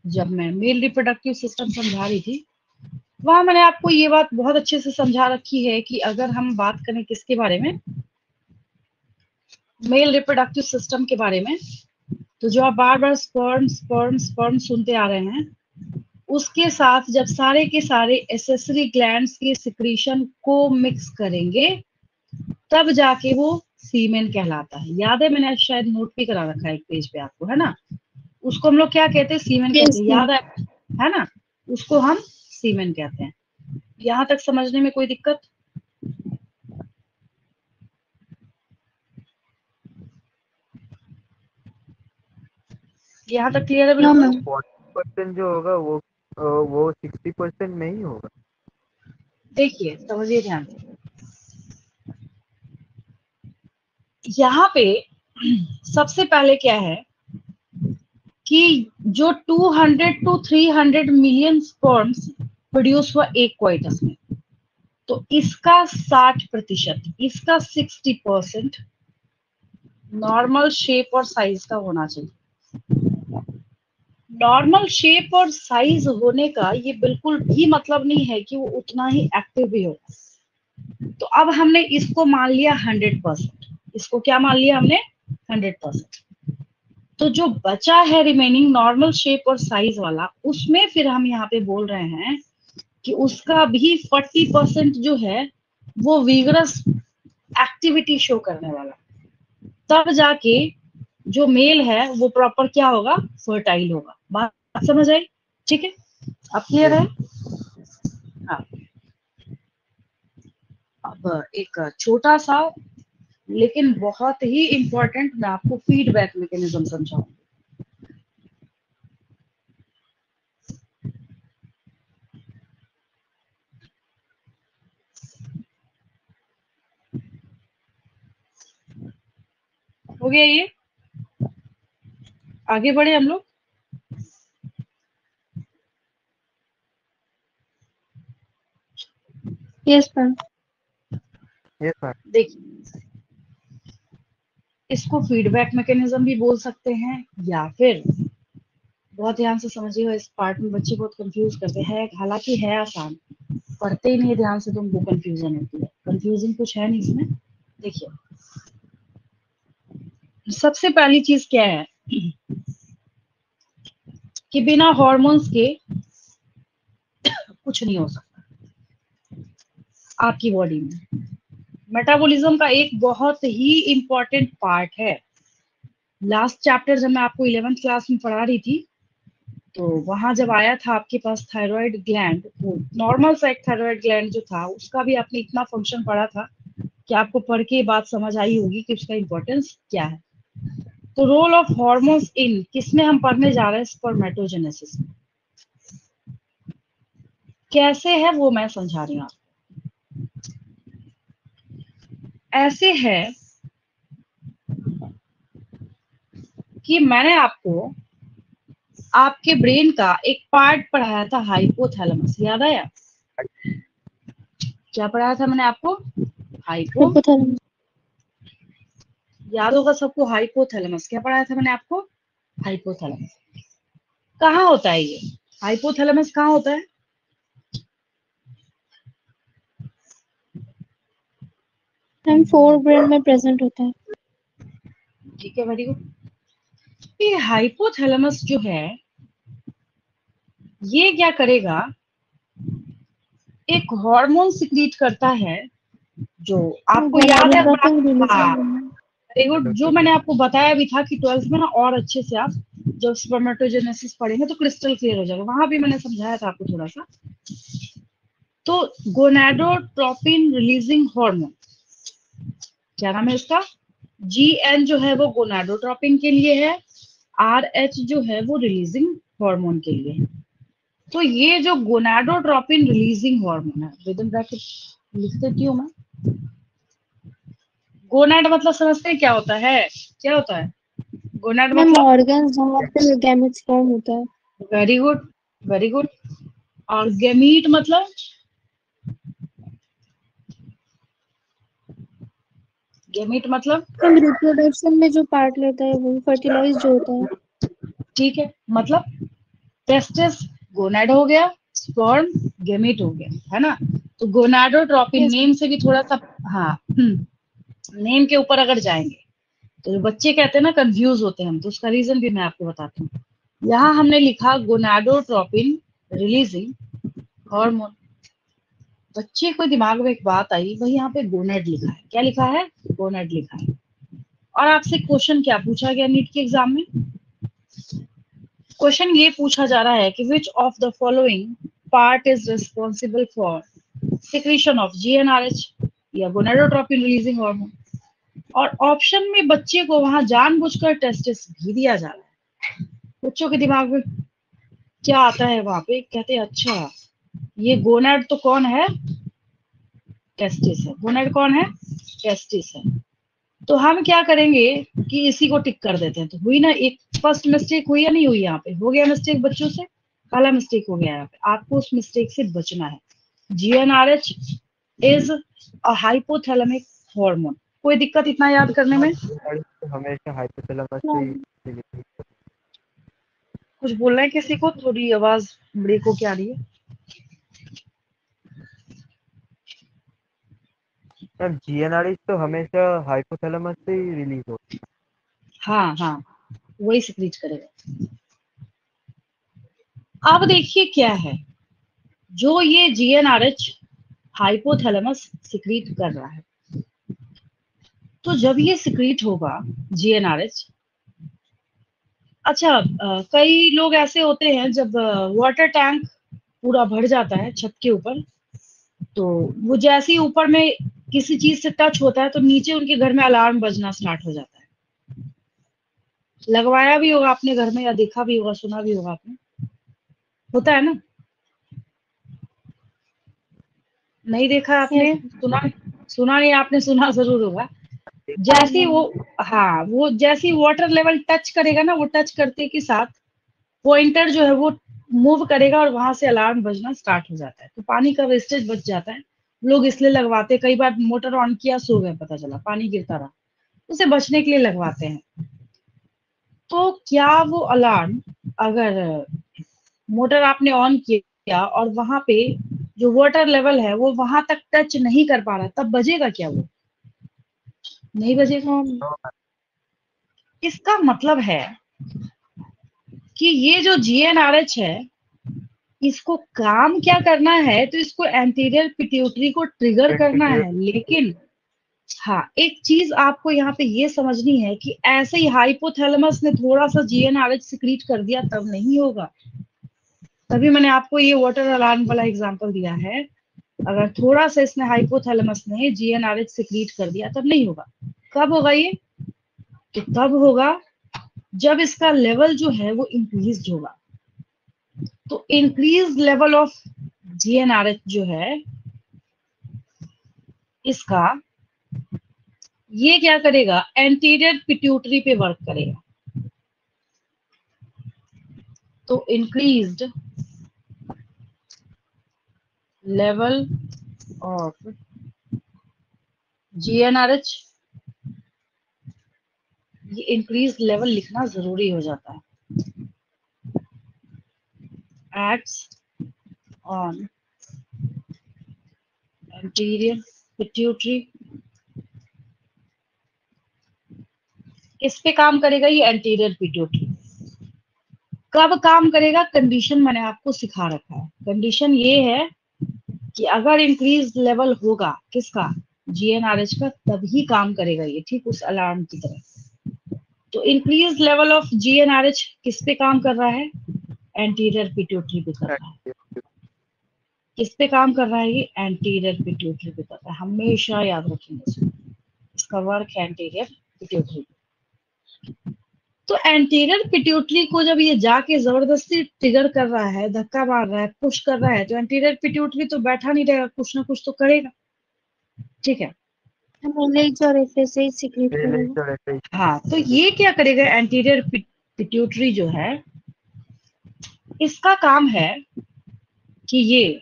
जब मैं मेल रिप्रोडक्टिव सिस्टम समझा रही थी, वहां मैंने आपको ये बात बहुत अच्छे से समझा रखी है कि अगर हम बात करें किसके बारे में, मेल रिप्रोडक्टिव सिस्टम के बारे में, तो जो आप बार बार स्पर्म स्पर्म स्पर्म सुनते आ रहे हैं, उसके साथ जब सारे के सारे एसेसरी ग्लैंड्स के सिक्रीशन को मिक्स करेंगे, तब जाके वो सीमेन कहलाता है। याद है, मैंने शायद नोट भी करा रखा है एक पेज पे आपको, है ना। उसको हम लोग क्या कहते हैं, सीमेन कहते हैं, याद है ना, उसको हम सीमेन कहते हैं। यहाँ तक समझने में कोई दिक्कत? यहाँ तक क्लियर है बिल्कुल? 40% जो होगा वो 60% में ही होगा। देखिए समझिए ध्यान से, यहाँ पे सबसे पहले क्या है कि जो 200 to 300 मिलियन स्पर्म्स प्रोड्यूस हुआ एक कोइटस में, तो इसका 60%, इसका 60% नॉर्मल शेप और साइज का होना चाहिए। नॉर्मल शेप और साइज होने का ये बिल्कुल भी मतलब नहीं है कि वो उतना ही एक्टिव भी होगा। तो अब हमने इसको मान लिया 100%, इसको क्या मान लिया हमने, 100%। तो जो बचा है रिमेनिंग नॉर्मल शेप और साइज वाला, उसमें फिर हम यहाँ पे बोल रहे हैं कि उसका भी 40% जो है वो विगरस एक्टिविटी शो करने वाला, तब जाके जो मेल है वो प्रॉपर क्या होगा, फर्टाइल होगा। बात समझ आई? ठीक है, अब क्लियर है? हाँ, अब एक छोटा सा लेकिन बहुत ही इंपॉर्टेंट मैं आपको फीडबैक मैकेनिज्म समझाऊंगी। हो गया ये? आगे बढ़े हम लोग? Yes ma'am. Yes sir. देखिए, इसको फीडबैक मैकेनिज्म भी बोल सकते हैं, या फिर बहुत ध्यान से समझिएगा, इस पार्ट में बच्चे बहुत कंफ्यूज करते हैं, हालांकि है आसान, पढ़ते ही नहीं ध्यान से तुमको कंफ्यूजन होती है। कंफ्यूजन कुछ है नहीं इसमें। देखिए, सबसे पहली चीज क्या है कि बिना हॉर्मोन्स के कुछ नहीं हो सकता आपकी बॉडी में। मेटाबॉलिज्म का एक बहुत ही इंपॉर्टेंट पार्ट है। लास्ट चैप्टर जब मैं आपको 11th क्लास में पढ़ा रही थी, तो वहां जब आया था आपके पास थायराइड ग्लैंड, वो नॉर्मल सा एक थायराइड ग्लैंड जो था, उसका भी आपने इतना फंक्शन पढ़ा था कि आपको पढ़ के ये बात समझ आई होगी कि उसका इंपॉर्टेंस क्या है। तो रोल ऑफ हॉर्मोन्स इन किसमें हम पढ़ने जा रहे हैं, स्पर्मेटोजेनेसिस में। कैसे है वो मैं समझा रही हूँ आपको। ऐसे है कि मैंने आपको आपके ब्रेन का एक पार्ट पढ़ाया था, हाइपोथैलेमस, याद आया? क्या पढ़ाया था मैंने आपको? हाइपो, hypothalamus, याद होगा सबको, हाइपोथैलेमस। क्या पढ़ाया था मैंने आपको? हाइपोथैलेमस। कहाँ होता है ये हाइपोथैलेमस? कहाँ होता है? हम फोर ब्रेन में प्रेजेंट होता है। ठीक है, वेरी गुड। ये हाइपोथैलेमस जो है, ये क्या करेगा, एक हार्मोन सिक्रीट करता है जो आपको याद है। gonadotropin release हाँ, hormone। Very good. जो मैंने आपको बताया भी था कि 12th में ना और अच्छे से आप जब स्पर्मेटोजेनेसिस पढ़ेंगे तो क्रिस्टल क्लियर हो जाएगा, वहां भी मैंने समझाया था आपको थोड़ा सा। तो गोनाडोट्रोपिन रिलीजिंग हार्मोन, क्या नाम है इसका? GN जो है वो गोनाडोट्रोपिन के लिए है, RH जो है वो रिलीजिंग हार्मोन के लिए है। तो ये जो गोनाडोट्रोपिन रिलीजिंग हार्मोन है, विद इन ब्रैकेट लिख देती हूँ मैं। गोनाड मतलब समझते हैं क्या होता है? क्या होता है गोनाड मैम मतलब? ऑर्गन्स जहाँ पे गैमेट्स फॉर्म होता है। Very good, very good. और गैमीट मतलब? गैमीट मतलब? मैम रिप्रोडक्शन में जो पार्ट लेता है वही फर्टिलाइज जो होता है। ठीक है, मतलब टेस्टिस गोनाड हो गया, स्पर्म गैमीट हो गया, है ना? तो गोनाडोट्रोपिन यस। नेम से भी थोड़ा सा, हाँ, नेम के ऊपर अगर जाएंगे तो जो बच्चे कहते हैं ना कंफ्यूज होते हैं हम, तो उसका रीजन भी मैं आपको बताती हूँ। यहाँ हमने लिखा गोनाडोट्रोपिन रिलीजिंग हार्मोन। बच्चे को दिमाग में एक बात आई, भाई यहाँ पे गोनेड लिखा है, क्या लिखा है? गोनेड लिखा है। और आपसे क्वेश्चन क्या पूछा गया नीट के एग्जाम में? क्वेश्चन ये पूछा जा रहा है कि which of the following part is responsible for secretion of GnRH या गोनाडोट्रोपिन रिलीजिंग हार्मोन। और ऑप्शन में बच्चे को वहां जानबूझकर टेस्टिस भी दिया जा रहा है। बच्चों के दिमाग में क्या आता है, वहां पे कहते हैं अच्छा ये गोनाड तो कौन है? टेस्टिस है। गोनाड कौन है? टेस्टिस है। तो हम क्या करेंगे कि इसी को टिक कर देते हैं। तो हुई ना एक फर्स्ट मिस्टेक, हुई या नहीं हुई? यहाँ पे हो गया मिस्टेक बच्चों से, पहला मिस्टेक हो गया यहाँ पे। आपको उस मिस्टेक से बचना है। GnRH is a hypothalamic hormone. कोई दिक्कत इतना याद करने में? तो हमेशा हाइपोथैलेमस से हाँ, ही release होता कुछ बोलना है किसी को? थोड़ी आवाज ब्रेक हो क्या रही है? है। मैम GnRH तो हमेशा हाइपोथैलेमस से ही रिलीज होता हाँ हाँ, वही सिक्रीट करेगा। अब देखिए क्या है, जो ये GnRH हाइपोथैलेमस सिक्रीट कर रहा है, तो जब ये सिक्रीट होगा GnRH, अच्छा कई लोग ऐसे होते हैं जब वाटर टैंक पूरा भर जाता है छत के ऊपर, तो वो जैसे ही ऊपर में किसी चीज से टच होता है तो नीचे उनके घर में अलार्म बजना स्टार्ट हो जाता है। लगवाया भी होगा आपने घर में, या देखा भी होगा, सुना भी होगा आपने, होता है ना? नहीं देखा यस। आपने? सुना? सुना नहीं आपने, सुना जरूर होगा। है। हाँ जैसे ही मैम। वो, हाँ, वो जैसे ही वाटर लेवल टच करेगा ना, वो टच करते के साथ पॉइंटर जो है वो मूव करेगा और वहां से अलार्म बजना स्टार्ट हो जाता है। तो पानी का वेस्टेज बच जाता है। लोग इसलिए लगवाते, कई बार मोटर ऑन किया, सो गए, पता चला पानी गिरता रहा, उसे बचने के लिए लगवाते हैं। तो क्या वो अलार्म, अगर मोटर आपने ऑन किया और वहां पे जो वाटर लेवल है वो वहां तक टच नहीं कर पा रहा, तब बजेगा क्या वो? नहीं बजेगा। हाँ मैम। इसका मतलब है कि ये जो GnRH है, इसको काम क्या करना है, तो इसको एंटीरियर पिट्यूटरी को ट्रिगर करना है। लेकिन हाँ, एक चीज आपको यहाँ पे ये समझनी है कि ऐसे ही हाइपोथैलेमस ने थोड़ा सा GnRH सिक्रीट कर दिया तब नहीं होगा। तभी मैंने आपको ये वाटर अलार्म वाला एग्जांपल दिया है। अगर थोड़ा सा इसने हाइपोथैलेमस ने GnRH सिक्रीट कर दिया तब नहीं होगा। कब होगा ये? तो तब होगा जब इसका लेवल जो है वो इंक्रीज होगा। तो इंक्रीज लेवल ऑफ GnRH जो है इसका, ये क्या करेगा, एंटीरियर पिट्यूटरी पे वर्क करेगा। तो इंक्रीज्ड लेवल ऑफ GnRH, ये इंक्रीज लेवल लिखना जरूरी हो जाता है। एक्ट्स ऑन एंटीरियर पिट्यूटरी, किस पे काम करेगा ये? Anterior pituitary. कब काम करेगा? कंडीशन मैंने आपको सिखा रखा है। कंडीशन ये है कि अगर इंक्रीज लेवल होगा किसका? GnRH का, तभी काम करेगा ये, ठीक उस अलार्म की तरह। तो इंक्रीज लेवल ऑफ GnRH किस पे काम कर रहा है? एंटीरियर पिट्यूटरी पे कर रहा है। किस पे काम कर रहा है ये? एंटीरियर पिट्यूटरी पे कर रहा है। हमेशा याद रखेंगे इसका वर्क है एंटीरियर पिट्यूटरी। तो एंटीरियर पिट्यूटरी को जब ये जाके जबरदस्ती ट्रिगर कर रहा है, धक्का मार रहा है, पुश कर रहा है, तो एंटीरियर पिट्यूटरी तो बैठा नहीं रहेगा, कुछ ना कुछ तो करेगा। ठीक है, LH और FSH सिक्रेट करेगा। हाँ, तो ये क्या करेगा? एंटीरियर पिट्यूटरी जो है, इसका काम है कि ये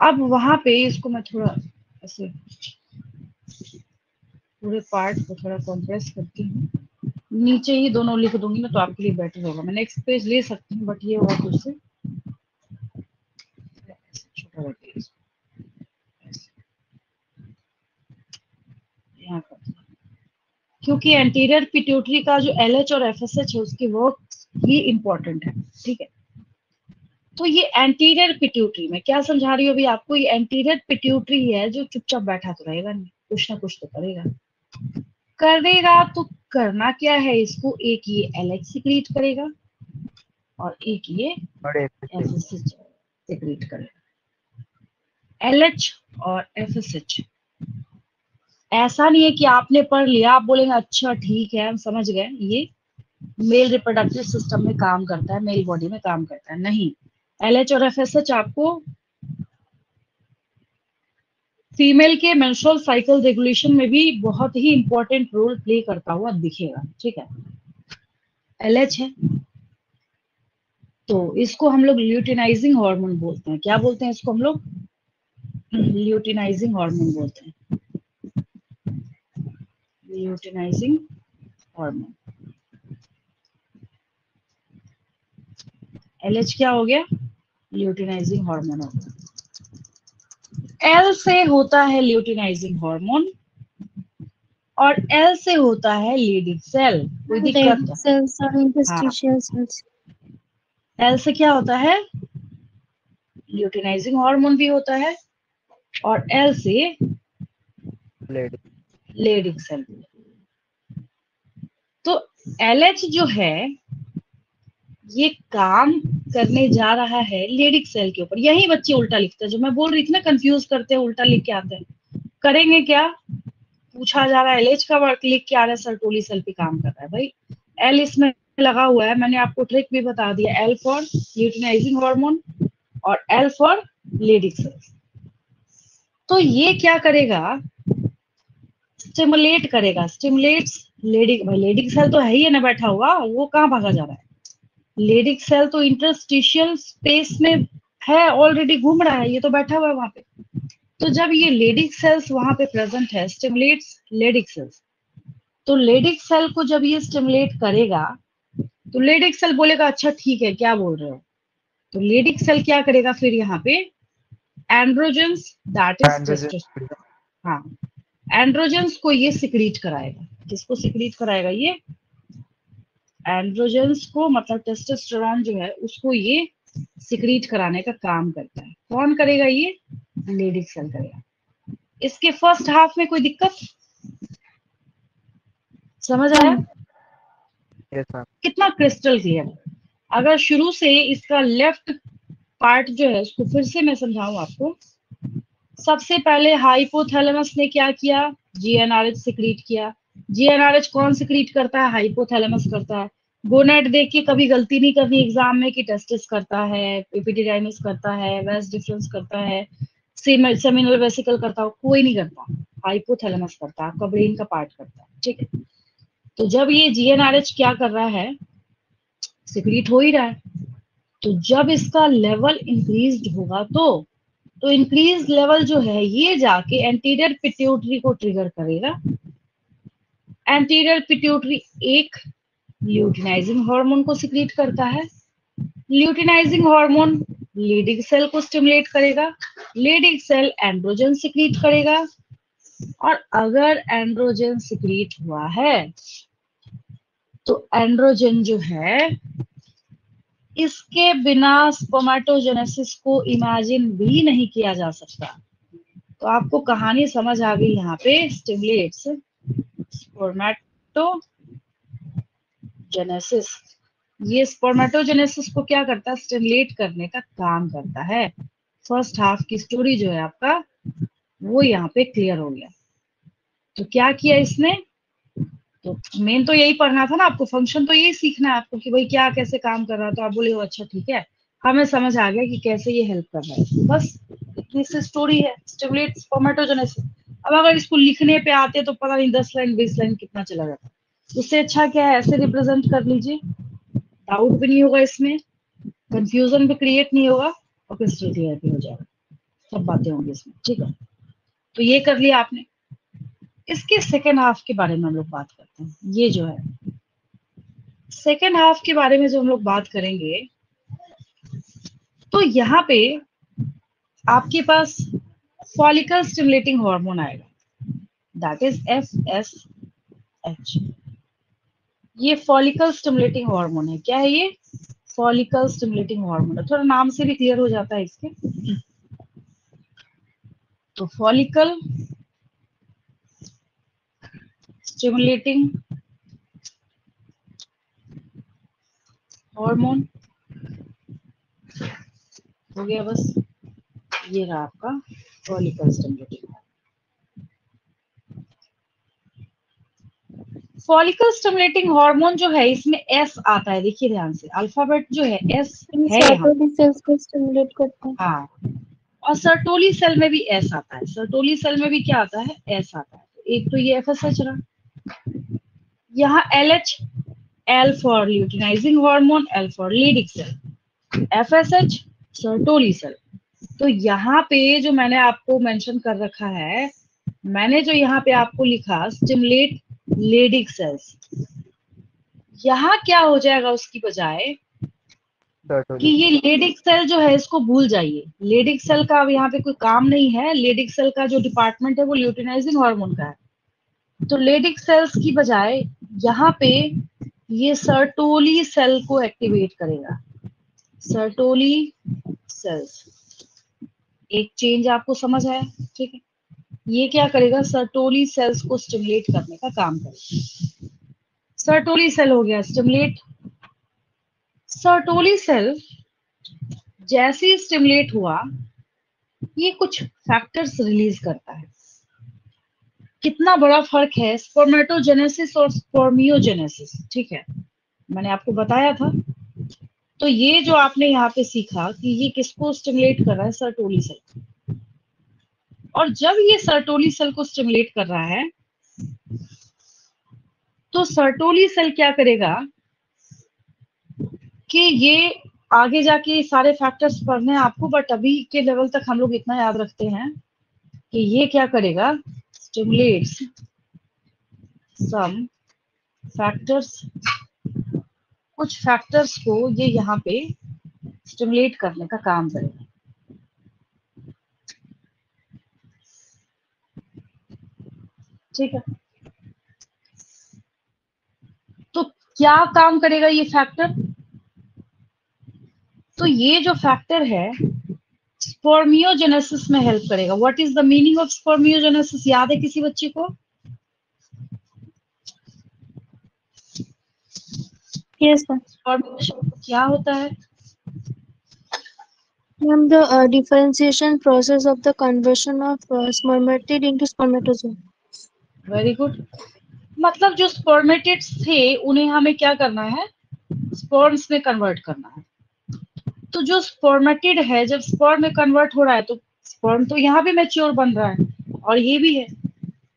अब वहां पे, इसको मैं थोड़ा ऐसे पूरे पार्ट को थोड़ा कॉम्प्रेस करती हूँ, नीचे ही दोनों लिख दूंगी ना तो आपके लिए बेटर होगा। मैं नेक्स्ट पेज ले सकती हूँ बट ये होगा फिर से छोटा रखिए इसको। यहाँ पर, क्योंकि एंटीरियर पिट्यूटरी का जो LH और FSH है उसकी वर्क ही इंपॉर्टेंट है। ठीक है, तो ये एंटीरियर पिट्यूटरी में क्या समझा रही हूँ अभी आपको, ये एंटीरियर पिट्यूटरी है जो चुपचाप बैठा तो रहेगा नहीं, कुछ ना कुछ तो करेगा। करेगा तो करना क्या है इसको, एक ये LH सिक्रीट करेगा और एक ये FSH सिक्रीट करेगा। LH और FSH, ऐसा नहीं है कि आपने पढ़ लिया आप बोलेंगे अच्छा ठीक है हम समझ गए, ये मेल रिप्रोडक्टिव सिस्टम में काम करता है, मेल बॉडी में काम करता है। नहीं, LH और FSH आपको फीमेल के मेंस्ट्रुअल साइकिल रेगुलेशन में भी बहुत ही इंपॉर्टेंट रोल प्ले करता हुआ दिखेगा। ठीक है, LH है तो इसको हम लोग ल्यूटिनाइजिंग हार्मोन बोलते हैं। क्या बोलते हैं इसको हम लोग? ल्यूटिनाइजिंग हार्मोन बोलते हैं। Luteinizing hormone. LH क्या हो गया? ल्यूटिनाइजिंग हार्मोन हो गया। L से होता है ल्यूटिनाइजिंग हार्मोन और L से होता है लीडिंग सेल। कोई दिक्कत? सेल्स और इंटरस्टिशियल सेल्स। L से क्या होता है? ल्यूटिनाइजिंग हार्मोन भी होता है और L से लीडिंग सेल। तो LH जो है ये काम करने जा रहा है लेडिक सेल के ऊपर। यही बच्चे उल्टा लिखते हैं, जो मैं बोल रही थी ना कंफ्यूज करते हैं, उल्टा लिख के आते हैं। करेंगे क्या? पूछा जा रहा है LH का वर्क, लिख के आ रहा है सर्टोली सेल पे काम कर रहा है। भाई L इसमें लगा हुआ है, मैंने आपको ट्रिक भी बता दिया, L फॉर ल्यूटिनाइजिंग हार्मोन और L फॉर लेडिक सेल्स। तो ये क्या करेगा? स्टिमुलेट करेगा, स्टिमुलेट्स लेडिक। भाई लेडिक सेल तो है ही है ना बैठा हुआ, वो कहाँ भागा जा रहा है? लेडिक सेल तो इंटरस्टिशियल स्पेस में है, ऑलरेडी घूम रहा है, ये तो बैठा हुआ है वहां पे। तो जब ये लेडिक सेल्स वहां पे प्रेजेंट है, स्टिमुलेट्स लेडिक सेल्स, तो लेडिक सेल को जब ये स्टिमुलेट करेगा तो लेडिक सेल बोलेगा अच्छा ठीक है क्या बोल रहे हो। तो लेडिक सेल क्या करेगा फिर यहाँ पे? Androgens, that is testosterone. हाँ, एंड्रोजेंस को ये सिक्रीट कराएगा। किसको सिक्रीट कराएगा? ये एंड्रोजेंस को, मतलब टेस्टोस्टेरोन जो है उसको ये सिक्रीट कराने का काम करता है। कौन करेगा? ये लेडिक सेल करेगा। इसके फर्स्ट हाफ में कोई दिक्कत समझ आया? Yes ma'am. कितना क्रिस्टल क्लियर। अगर शुरू से इसका लेफ्ट पार्ट जो है उसको फिर से मैं समझाऊं आपको। सबसे पहले हाइपोथैलेमस ने क्या किया? जीएनआरएच सिक्रीट किया। जीएनआरएच कौन सिक्रीट करता है? हाइपोथैलेमस करता है। गोनेट देख के कभी गलती नहीं करनी एग्जाम में कि टेस्टिस करता है, एपिडिडाइमिस करता है, वेस डिफरेंस करता है, सेमिनल वेसिकल करता है, कोई नहीं करता। हाइपोथैलेमस करता है, आपका ब्रेन का पार्ट करता है। ठीक है, तो जब ये जीएनआरएच क्या कर रहा है? सिक्रीट हो ही रहा है। तो जब इसका लेवल इंक्रीज होगा तो इंक्रीज लेवल जो है ये जाके एंटीरियर पिट्यूटरी को ट्रिगर करेगा। एंटीरियर पिट्यूटरी एक ल्यूटिनाइजिंग हार्मोन को सिक्रीट करता है। ल्यूटिनाइजिंग हार्मोन लेडिक सेल को स्टिमुलेट करेगा। लेडिक सेल एंड्रोजन सिक्रीट करेगा। और अगर एंड्रोजन सिक्रीट हुआ है तो एंड्रोजन जो है इसके बिना स्पर्मेटोजेनेसिस को इमेजिन भी नहीं किया जा सकता। तो आपको कहानी समझ आ गई यहाँ पे। Stimulates spermatogenesis. ये स्पर्मेटोजेनेसिस को क्या करता है? स्टिमुलेट करने का काम करता है। फर्स्ट हाफ की स्टोरी जो है आपका वो यहाँ पे क्लियर हो गया। तो क्या किया इसने? तो मेन तो यही पढ़ना था ना आपको, फंक्शन तो यही सीखना है आपको कि भाई क्या कैसे काम कर रहा है। तो आप बोले हो अच्छा ठीक है, हमें समझ आ गया कि कैसे ये हेल्प कर रहा है। बस इतनी सी स्टोरी है, स्टिमुलेट स्पर्मेटोजेनेसिस। अब अगर इसको लिखने पे आते तो पता नहीं 10 लाइन 20 लाइन कितना चला जाता। उससे अच्छा क्या है, ऐसे रिप्रेजेंट कर लीजिए, डाउट भी नहीं होगा इसमें, कंफ्यूजन भी क्रिएट नहीं होगा और क्रिस्टल क्लियर भी हो जाएगा। सब बातें होंगी इसमें। ठीक है, तो ये कर लिया आपने। इसके सेकेंड हाफ के बारे में हम लोग बात करते हैं। ये जो है सेकेंड हाफ के बारे में जो हम लोग बात करेंगे, तो यहाँ पे आपके पास फॉलिकल स्टिमुलेटिंग हार्मोन आएगा, दैट इज FSH। ये फॉलिकल स्टिमुलेटिंग हार्मोन है। क्या है ये? फॉलिकल स्टिमुलेटिंग हार्मोन है। थोड़ा नाम से भी क्लियर हो जाता है इसके। तो फॉलिकल स्टिमुलेटिंग हार्मोन हो गया बस। ये रहा आपका follicle stimulating. Follicle stimulating hormone जो है इसमें एस आता है, देखिए ध्यान से, अल्फाबेट जो है एस है यहाँ। सर्टोली सेल्स को स्टिमुलेट करता है। हाँ, और सर्टोली सेल में भी एस आता है। सर्टोली सेल में भी क्या आता है? एस आता है। तो एक तो ये FSH रहा। यहाँ LH, L for luteinizing hormone, L for Leydig cell, FSH Sertoli cell. तो यहाँ पे जो मैंने आपको मेंशन कर रखा है, मैंने जो यहाँ पे आपको लिखा स्टिमुलेट लेडिक सेल्स, यहाँ क्या हो जाएगा उसकी बजाय कि ये लेडिक सेल जो है इसको भूल जाइए। लेडिक सेल का अब यहाँ पे कोई काम नहीं है। लेडिक सेल का जो डिपार्टमेंट है वो ल्यूटिनाइजिंग हार्मोन का है। तो लेडिक सेल्स की बजाय यहाँ पे ये सर्टोली सेल को एक्टिवेट करेगा। सर्टोली सेल्स, एक चेंज आपको समझ आया? ठीक है, ये क्या करेगा? सर्टोली सेल्स को स्टिमुलेट करने का काम करेगा। सर्टोली सेल हो गया स्टिमुलेट। सर्टोली सेल जैसे ही स्टिमुलेट हुआ ये कुछ फैक्टर्स रिलीज करता है। कितना बड़ा फर्क है स्पर्मेटोजेनेसिस और स्पर्मियोजेनेसिस। ठीक है, मैंने आपको बताया था। तो ये जो आपने यहाँ पे सीखा कि ये किसको स्टिमुलेट कर रहा है? Sertoli cell. और जब ये सर्टोली सेल को स्टिमुलेट कर रहा है तो सर्टोली सेल क्या करेगा कि ये आगे जाके सारे फैक्टर्स पढ़ने हैं आपको, बट अभी के लेवल तक हम लोग इतना याद रखते हैं कि ये क्या करेगा? स्टिमुलेट्स सम फैक्टर्स, कुछ फैक्टर्स को ये यहाँ पे स्टिमुलेट करने का काम करेगा। ठीक है, क्या काम करेगा ये फैक्टर? तो ये जो फैक्टर है स्पर्मियोजेनेसिस में हेल्प करेगा। What is the meaning of spermiogenesis, याद है किसी बच्चे को? Yes, ma'am. स्पर्मियोजेनेसिस क्या होता है? Ma'am, the differentiation process of the conversion of spermatid into spermatozoa. Very good. मतलब जो स्पर्मेटिड्स थे उन्हें हमें क्या करना है? स्पर्म्स में कन्वर्ट करना है। तो जो स्पर्मेटिड है जब स्पर्म में कन्वर्ट हो रहा है तो स्पर्म तो यहाँ भी मैच्योर बन रहा है और ये भी है।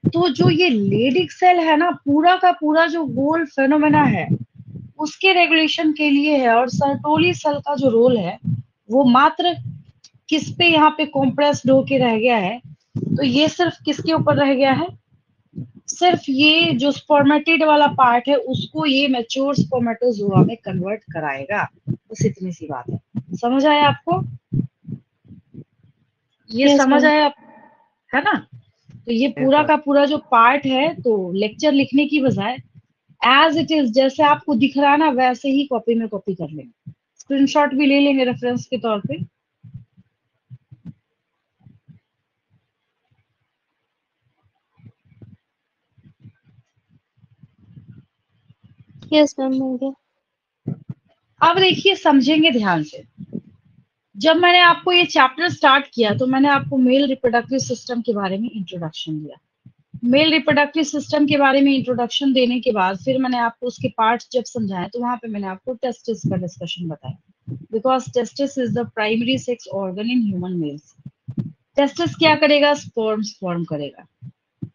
तो जो ये लेडिक सेल है ना, पूरा का पूरा जो गोल फेनोमेना है उसके रेगुलेशन के लिए है। और सर्टोली सेल का जो रोल है वो मात्र किस पे यहाँ पे कॉम्प्रेस्ड होके रह गया है? तो ये सिर्फ किसके ऊपर रह गया है? सिर्फ ये जो स्पर्मेटिड वाला पार्ट है उसको ये मैच्योर स्पर्मेटोजोआ में कन्वर्ट कराएगा। बस इतनी सी बात है। समझ आया आपको? ये Yes, समझ ma'am. आया है ना? तो ये Yes, पूरा ma'am. का पूरा जो पार्ट है, तो लेक्चर लिखने की बजाय एज इट इज जैसे आपको दिख रहा है ना वैसे ही कॉपी में कॉपी कर लेंगे, स्क्रीनशॉट भी ले लेंगे रेफरेंस के तौर पे। Yes, ma'am. Okay. अब देखिए, समझेंगे ध्यान से। जब मैंने आपको ये चैप्टर स्टार्ट किया तो मैंने आपको मेल रिप्रोडक्टिव सिस्टम के बारे में इंट्रोडक्शन दिया। मेल रिप्रोडक्टिव सिस्टम के बारे में इंट्रोडक्शन देने के बाद फिर मैंने आपको उसके पार्ट्स जब समझाए तो वहां पे मैंने आपको टेस्टिस का डिस्कशन बताया, because testis is the primary sex organ in human mails. Testis क्या करेगा? स्पर्म्स फॉर्म करेगा।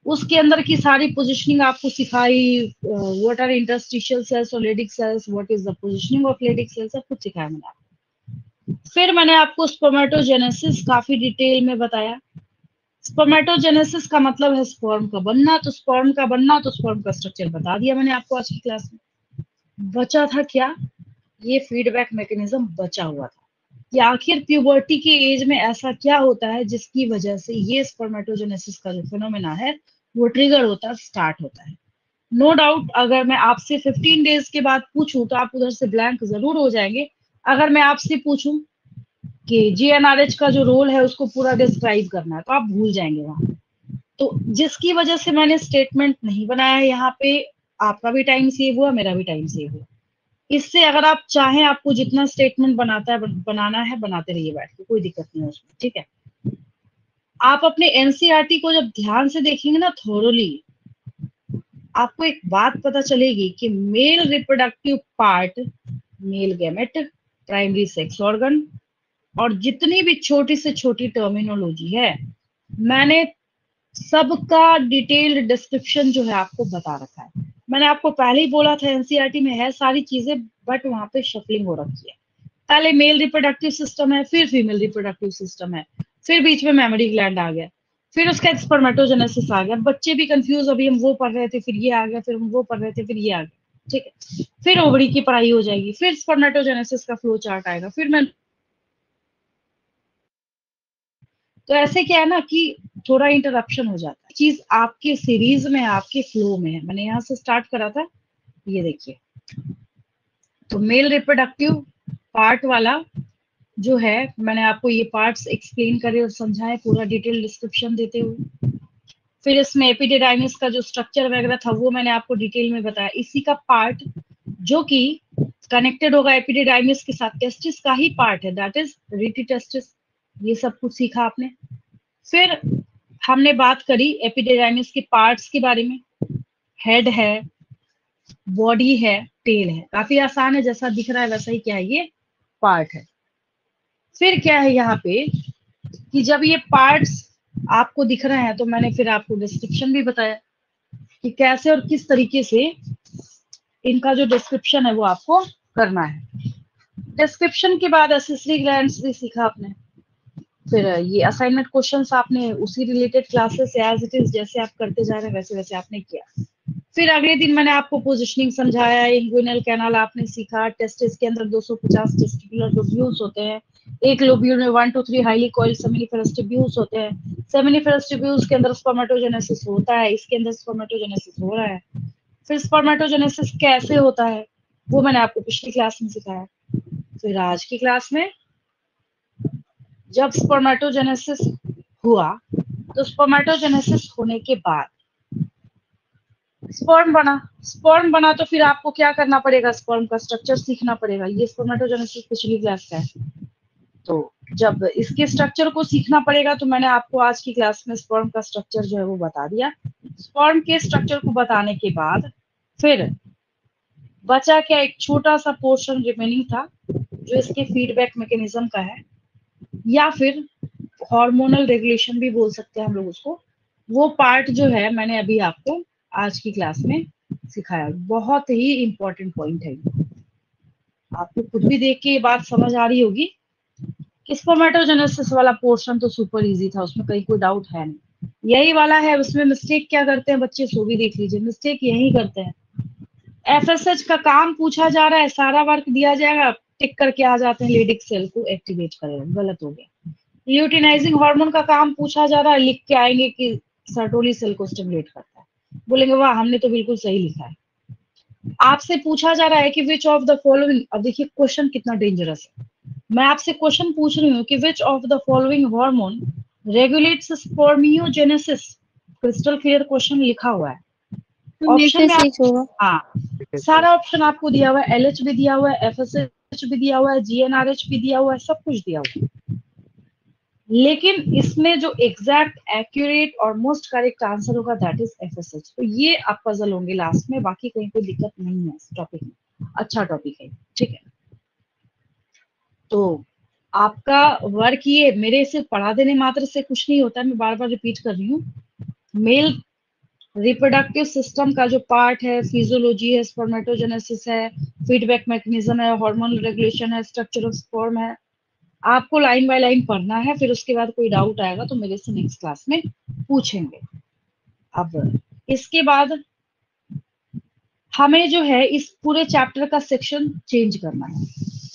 उसके अंदर की सारी पोजिशनिंग आपको सिखाई, व्हाट आर इंटरस्टिशियल सेल्स और Leydig cells, what is the positioning of Leydig cells, सब कुछ सिखाया मैंने आपको। फिर मैंने आपको स्पर्मेटोजेनेसिस काफी डिटेल में बताया। स्पर्मेटोजेनेसिस का मतलब है स्पर्म का बनना, तो स्पर्म का बनना, तो स्पर्म का स्ट्रक्चर बता दिया मैंने आपको आज की क्लास में। बचा था क्या? ये फीडबैक मैकेनिज्म बचा हुआ था कि आखिर प्यूबर्टी के एज में ऐसा क्या होता है जिसकी वजह से ये स्पर्मेटोजेनेसिस का जो फिनोमेना है वो ट्रिगर होता है, स्टार्ट होता है। नो डाउट अगर मैं आपसे 15 डेज के बाद पूछूं तो आप उधर से ब्लैंक जरूर हो जाएंगे। अगर मैं आपसे पूछूं कि जीएनआरएच का जो रोल है उसको पूरा डिस्क्राइब करना है तो आप भूल जाएंगे वहां। तो जिसकी वजह से मैंने स्टेटमेंट नहीं बनाया है यहाँ पे, आपका भी टाइम सेव हुआ, मेरा भी टाइम सेव हुआ। इससे अगर आप चाहें आपको जितना स्टेटमेंट बनाना है बनाते रहिए बैठ के, कोई दिक्कत नहीं है उसमें, ठीक है। आप अपने एनसीईआरटी को जब ध्यान से देखेंगे ना थोरोली, आपको एक बात पता चलेगी कि male reproductive part, male gamete, primary sex organ और जितनी भी छोटी से छोटी टर्मिनोलॉजी है मैंने सबका डिटेल्ड डिस्क्रिप्शन जो है आपको बता रखा है। मैंने आपको पहले ही बोला था एनसीईआरटी में है सारी चीजें, बट वहां पे शफलिंग हो रखी है। पहले मेल रिप्रोडक्टिव सिस्टम है, फिर फीमेल रिप्रोडक्टिव सिस्टम है, फिर बीच में मेमोरी ग्लैंड आ गया, फिर उसका स्पर्मेटोजेनेसिस आ गया। बच्चे भी कंफ्यूज, अभी हम वो पढ़ रहे थे फिर ये आ गया, फिर हम वो पढ़ रहे थे फिर ये आ गया, ठीक है। फिर ओवरी की पढ़ाई हो जाएगी, फिर स्पर्मेटोजेनेसिस का फ्लो चार्ट आएगा, फिर मैं तो ऐसे क्या है ना कि थोड़ा इंटरप्शन हो जाता है। चीज आपके सीरीज में, आपके फ्लो में है। मैंने यहाँ से स्टार्ट करा था, ये देखिए। तो मेल रिप्रोडक्टिव पार्ट वाला जो है, मैंने आपको ये पार्ट्स एक्सप्लेन करे और समझाए पूरा डिटेल डिस्क्रिप्शन देते हुए। फिर इसमें एपिडिडाइमिस का जो स्ट्रक्चर वगैरह था वो मैंने आपको डिटेल में बताया। इसी का पार्ट जो कि कनेक्टेड होगा एपिडिडाइमिस के साथ, टेस्टिस का ही पार्ट है, दैट इज रीटी टेस्टिस। ये सब कुछ सीखा आपने। फिर हमने बात करी एपिडिडाइमिस के पार्ट्स के बारे में। हेड है, बॉडी है, टेल है। काफी आसान है, जैसा दिख रहा है वैसा ही क्या है, ये पार्ट है। फिर क्या है यहाँ पे कि जब ये पार्ट्स आपको दिख रहे हैं तो मैंने फिर आपको डिस्क्रिप्शन भी बताया कि कैसे और किस तरीके से इनका जो डिस्क्रिप्शन है वो आपको करना है। डिस्क्रिप्शन के बाद एसेसरी ग्लैंड्स भी सीखा आपने। फिर ये असाइनमेंट क्वेश्चंस आपने उसी रिलेटेड क्लासेस से एज इट इज जैसे आप करते जा रहे हैं वैसे वैसे आपने किया। फिर अगले दिन मैंने आपको पोजिशनिंग समझाया, इंग्विनल कैनाल आपने सीखा। टेस्टिस के अंदर 250 टेस्टिकुलर लोब्यूल्स होते हैं। एक लोब्यूल में 1 to 3 highly coiled seminiferous tubules होते हैं। सेमिनिफेरस ट्यूब्यूल्स के अंदर स्पर्मेटोजेनेसिस होता है, इसके अंदर स्पर्मेटोजेनेसिस हो रहा है। फिर स्पर्मेटोजेनेसिस कैसे होता है, वो मैंने आपको पिछली क्लास में सिखाया। फिर आज की क्लास में जब स्पर्मेटोजेनेसिस हुआ, तो स्पर्मेटोजेनेसिस होने के बाद स्पर्म बना तो फिर आपको क्या करना पड़ेगा, स्पर्म का स्ट्रक्चर सीखना पड़ेगा। ये स्पर्मेटोजेनेसिस पिछली क्लास का है। तो जब इसके स्ट्रक्चर को सीखना पड़ेगा, तो मैंने आपको आज की क्लास में स्पर्म का स्ट्रक्चर जो है वो बता दिया। स्पर्म के स्ट्रक्चर को बताने के बाद फिर बचा क्या, एक छोटा सा पोर्शन रिमेनिंग था जो इसके फीडबैक मैकेनिज्म का है, या फिर हार्मोनल रेगुलेशन भी बोल सकते हैं हम लोग उसको। वो पार्ट जो है मैंने अभी आपको आज की क्लास में सिखाया। बहुत ही इंपॉर्टेंट पॉइंट है। आपको खुद भी देख के ये बात समझ आ रही होगी कि स्पर्मेटोजेनेसिस वाला पोर्शन तो सुपर इजी था, उसमें कहीं कोई डाउट है नहीं। यही वाला है, उसमें मिस्टेक क्या करते हैं बच्चे, सो भी देख लीजिए, मिस्टेक यही करते हैं। एफएसएच का काम पूछा जा रहा है, सारा वर्क दिया जाएगा, टिक करके आ जाते हैं लेडिक सेल को एक्टिवेट करेगा, गलत हो गया। ल्यूटिनाइजिंग हार्मोन का काम पूछा जा रहा है, लिख के आएंगे कि सर्टोली सेल को स्टिमुलेट करता है, बोलेंगे वाह हमने तो बिल्कुल सही लिखा है। आपसे पूछा जा रहा है कि विच ऑफ द फॉलोइंग, अब देखिए क्वेश्चन कितना डेंजरस है। मैं आपसे क्वेश्चन पूछ रही हूँ कि which of the following hormone regulates spermiogenesis. Crystal clear question लिखा हुआ है। ऑप्शन में FSH होगा। हाँ, सारा ऑप्शन आपको दिया हुआ है, एलएच भी दिया हुआ है, एफएसएच भी दिया हुआ है, जीएनआरएच भी दिया हुआ है, सब कुछ दिया हुआ है। लेकिन इसमें जो एग्जैक्ट एक्यूरेट और मोस्ट करेक्ट आंसर होगा दैट इज एफएसएच। तो ये आप पजल होंगे लास्ट में, बाकी कहीं कोई दिक्कत नहीं है इस टॉपिक में, अच्छा टॉपिक है, ठीक है। तो आपका वर्क ये मेरे से पढ़ा देने मात्र से कुछ नहीं होता है, मैं बार बार रिपीट कर रही हूँ। मेल रिप्रोडक्टिव सिस्टम का जो पार्ट है, फिजियोलॉजी है, स्पर्मेटोजेनेसिस है, फीडबैक मैकेनिज्म है, हार्मोनल रेगुलेशन है, स्ट्रक्चर ऑफ स्पर्म है, आपको लाइन बाय लाइन पढ़ना है। फिर उसके बाद कोई डाउट आएगा तो मेरे से नेक्स्ट क्लास में पूछेंगे। अब इसके बाद हमें जो है इस पूरे चैप्टर का सेक्शन चेंज करना है।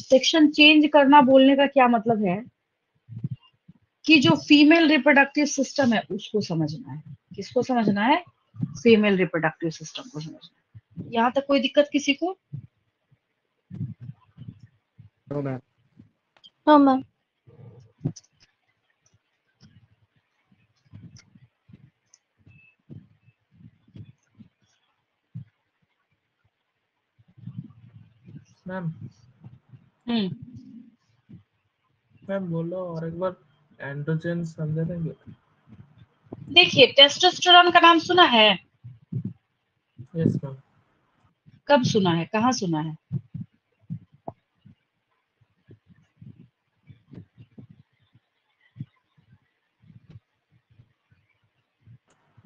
सेक्शन चेंज करना बोलने का क्या मतलब है कि जो फीमेल रिप्रोडक्टिव सिस्टम है उसको समझना है। किसको समझना है? फीमेल रिप्रोडक्टिव सिस्टम को समझना है। यहाँ तक कोई दिक्कत किसी को? No ma'am. हाँ मैम। मैम हम्म मैम बोलो और एक बार एंड्रोजन समझा देंगे? देखिए, टेस्टोस्टेरोन का नाम सुना है? Yes ma'am. कब सुना है, कहाँ सुना है?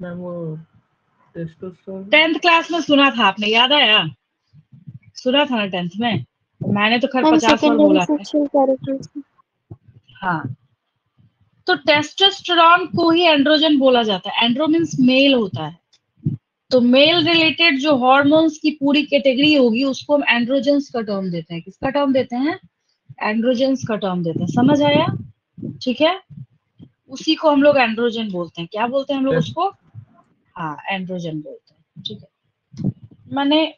मैम वो टेस्टोस्टेरोन 10th क्लास में सुना था आपने, याद आया? सुना था ना 10th में? मैंने तो खैर मैम 50 बार सेकेंडरी बोला है। Sexual characteristic. हाँ, तो टेस्टोस्टेरोन को ही एंड्रोजन बोला जाता है। एंड्रो मीन्स मेल होता है। तो मेल रिलेटेड जो हॉर्मोन्स की पूरी कैटेगरी होगी उसको हम एंड्रोजेंस का टर्म देते हैं। किसका टर्म देते हैं? एंड्रोजेंस का टर्म देते हैं। समझ आया? ठीक है, उसी को हम लोग एंड्रोजन बोलते हैं। क्या बोलते हैं हम लोग टेस्ट उसको? हाँ, एंड्रोजन बोलते हैं। ठीक है, मैंने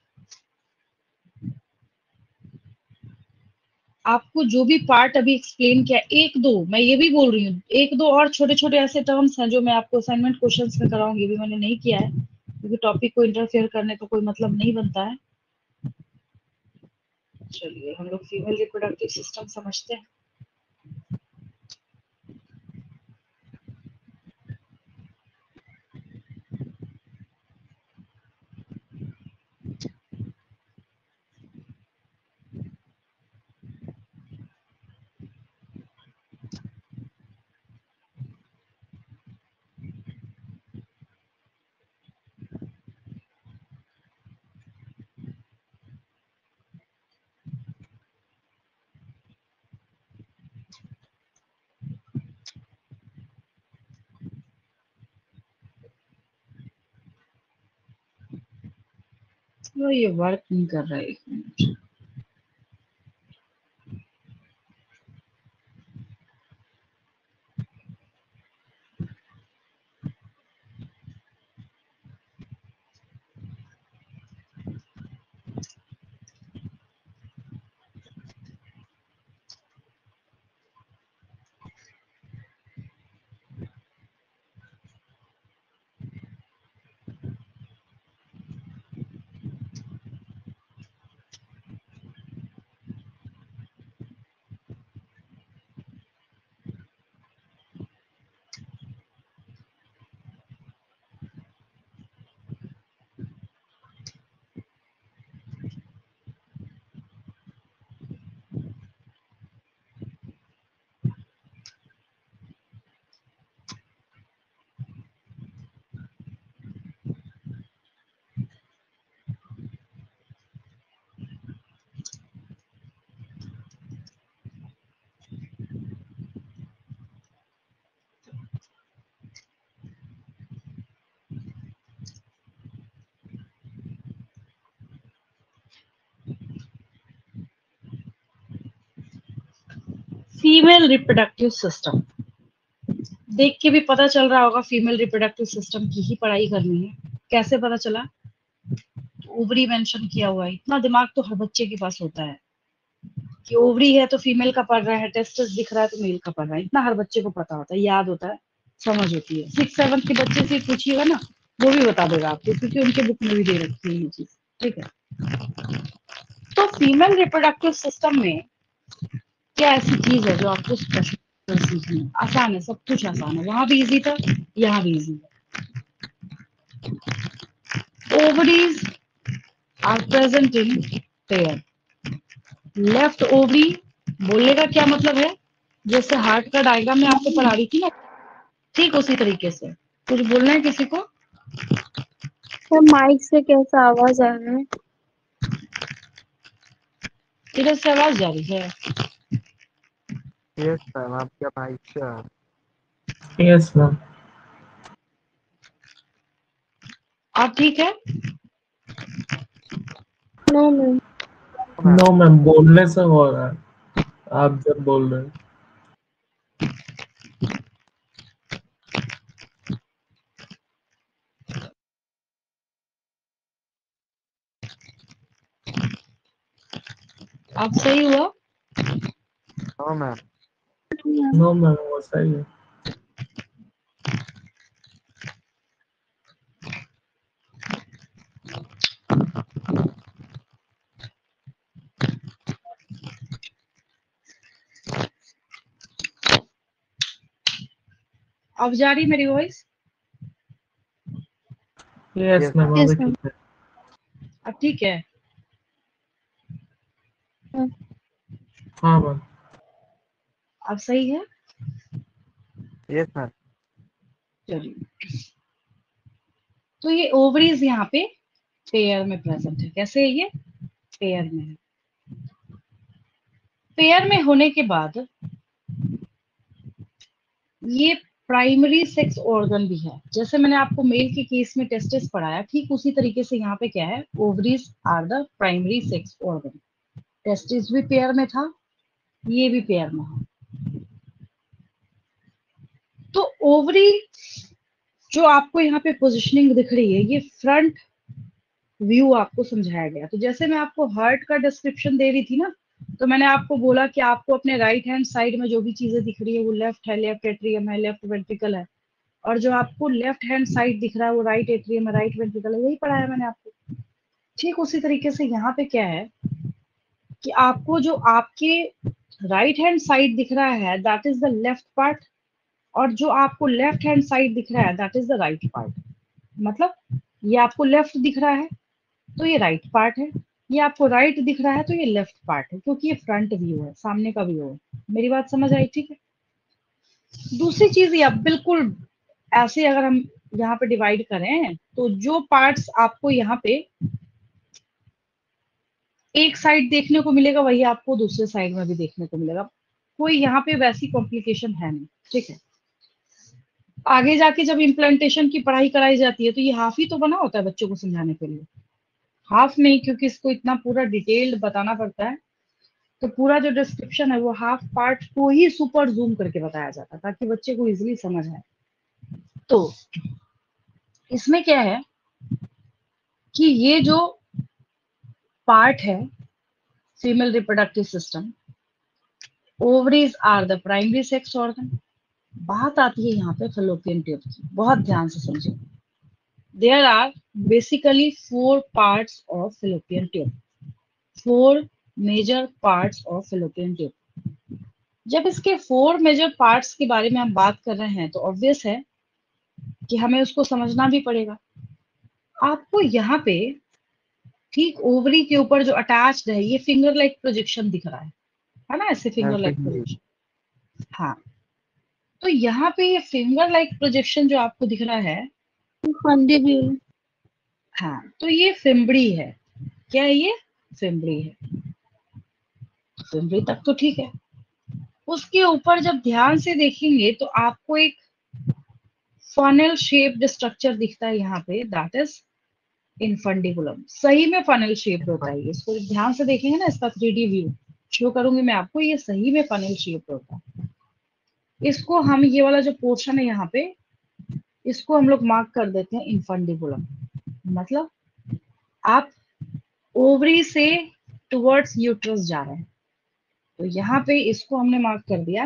आपको जो भी पार्ट अभी एक्सप्लेन किया, एक दो मैं ये भी बोल रही हूँ, एक दो और छोटे छोटे ऐसे टर्म्स हैं जो मैं आपको असाइनमेंट क्वेश्चंस में कराऊंगी, ये भी मैंने नहीं किया है क्योंकि टॉपिक को इंटरफेयर करने का कोई मतलब नहीं बनता है। चलिए हम लोग फीमेल रिप्रोडक्टिव सिस्टम समझते हैं। तो ये वर्क नहीं कर रहा है, एक मिनट। फीमेल रिप्रोडक्टिव सिस्टम, देख के भी पता चल रहा होगा फीमेल रिप्रोडक्टिव सिस्टम की ही पढ़ाई करनी है। कैसे पता चला? ओवरी मेंशन किया हुआ है। इतना दिमाग तो हर बच्चे के पास होता है कि ओवरी है तो फीमेल का पढ़ रहा है, टेस्टिस दिख रहा है तो मेल का पढ़ रहा है। इतना हर बच्चे को पता होता है, याद होता है, समझ होती है। 6th 7th के बच्चे से पूछिएगा ना, वो भी बता देगा आपको, क्योंकि उनके बुक में भी दे रखी है ये चीज। ठीक है, तो फीमेल रिप्रोडक्टिव सिस्टम में क्या ऐसी चीज है जो आपको स्पेशल सीखनी है? आसान है, सब कुछ आसान है। वहां भी इजी था, यहाँ भी इजी है। Ovaries are present in pair. Left ovary बोलने का क्या मतलब है? जैसे हार्ट का डायग्राम में आपको पढ़ा रही थी ना, ठीक उसी तरीके से। कुछ बोलना है किसी को? सर माइक से कैसा आवाज आ रहा है? इधर से आवाज जा रही है। यस मैम, आपका माइक यस मैम। आप ठीक है? No ma'am. नो मैम, बोलने से हो रहा है, आप जब बोल रहे हैं। आप सही हुआ? No ma'am. नो मैम, वो सही है। अब जा रही मेरी voice? Yes yes ma'am, ma'am. अभी यस मैम। ठीक है। अब ठीक है? हाँ मैम। अब सही है? Yes ma'am. चलिए, तो ये ओवरीज यहाँ पे पेयर में प्रेजेंट है। कैसे है ये? पेयर में है। पेयर में होने के बाद ये प्राइमरी सेक्स ऑर्गन भी है। जैसे मैंने आपको मेल के केस में टेस्टिस पढ़ाया, ठीक उसी तरीके से यहाँ पे क्या है? Ovaries are the primary sex organ. Testis भी पेयर में था, ये भी पेयर में है। तो ओवरी जो आपको यहाँ पे पोजिशनिंग दिख रही है, ये फ्रंट व्यू आपको समझाया गया। तो जैसे मैं आपको हार्ट का डिस्क्रिप्शन दे रही थी ना, तो मैंने आपको बोला कि आपको अपने राइट हैंड साइड में जो भी चीजें दिख रही है वो लेफ्ट है, लेफ्ट एट्रियम है, लेफ्ट वेंट्रिकल है। और जो आपको लेफ्ट हैंड साइड दिख रहा है वो राइट एट्रियम है, राइट वेंट्रिकल है। यही पढ़ाया मैंने आपको। ठीक उसी तरीके से यहाँ पे क्या है कि आपको जो आपके राइट हैंड साइड दिख रहा है that is the left part, और जो आपको लेफ्ट हैंड साइड दिख रहा है that is the right part. मतलब ये आपको लेफ्ट दिख रहा है तो ये राइट पार्ट है, ये आपको राइट दिख रहा है तो ये लेफ्ट पार्ट है, क्योंकि ये फ्रंट व्यू है, सामने का व्यू है। मेरी बात समझ आई? ठीक है। दूसरी चीज ये, अब बिल्कुल ऐसे अगर हम यहाँ पे डिवाइड करें तो जो पार्ट्स आपको यहाँ पे एक साइड देखने को मिलेगा वही आपको दूसरे साइड में भी देखने को मिलेगा। कोई यहाँ पे वैसी कॉम्प्लिकेशन है नहीं। ठीक है, आगे जाके जब इम्प्लांटेशन की पढ़ाई कराई जाती है तो ये हाफ ही तो बना होता है बच्चों को समझाने के लिए। हाफ नहीं, क्योंकि इसको इतना पूरा डिटेल्ड बताना पड़ता है, तो पूरा जो डिस्क्रिप्शन है वो हाफ पार्ट को ही सुपर जूम करके बताया जाता है ताकि बच्चे को इजीली समझ आए। तो इसमें क्या है कि ये जो पार्ट है female reproductive system, ovaries are the primary sex organ. बात आती है यहाँ पे फैलोपियन ट्यूब की, बहुत ध्यान से समझिए। There are basically 4 parts of fallopian tube, 4 major parts of fallopian tube. जब इसके 4 मेजर पार्ट्स के बारे में हम बात कर रहे हैं तो ऑब्वियस है कि हमें उसको समझना भी पड़ेगा। आपको यहाँ पे ठीक ओवरी के ऊपर जो अटैच्ड है ये फिंगर लाइक प्रोजेक्शन दिख रहा है ना? ऐसे फिंगर लाइक प्रोजेक्शन। हाँ, तो यहाँ पे ये फिंगर लाइक प्रोजेक्शन जो आपको दिख रहा है, फंडी भी है। हाँ, तो ये फिम्बड़ी है। क्या है ये? फिम्बड़ी है। फिम्बड़ी तक तो ठीक है। उसके ऊपर जब ध्यान से देखेंगे तो आपको एक फनल शेप्ड स्ट्रक्चर दिखता है यहाँ पे, दैट इज इनफंडिबुलम। सही में फनल शेप्ड होता है। इसको ध्यान से देखेंगे ना, इसका 3D व्यू, शो करूंगी मैं आपको, ये सही में फनल शेप होता है। इसको हम, ये वाला जो पोर्शन है यहाँ पे, इसको हम लोग मार्क कर देते हैं इनफंडिबुलम। मतलब आप ओवरी से टुवर्ड्स यूट्रस जा रहे हैं, तो यहाँ पे इसको हमने मार्क कर दिया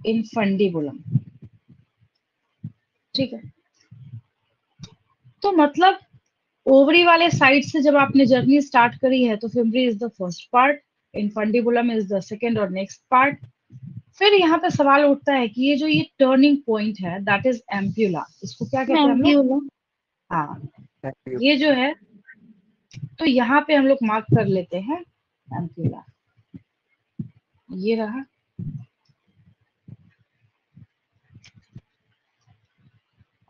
इनफंडिबुलम। ठीक है, तो मतलब ओवरी वाले साइड से जब आपने जर्नी स्टार्ट करी है तो fimbriae is the first part, infundibulum is the second और नेक्स्ट पार्ट। फिर यहाँ पे सवाल उठता है कि ये जो ये टर्निंग पॉइंट है दैट इज एम्प्यूला, इसको क्या कहते हैं हम लोग? एम्प्यूला। हाँ, ये जो है, तो यहाँ पे हम लोग मार्क कर लेते हैं एम्प्यूला। ये रहा।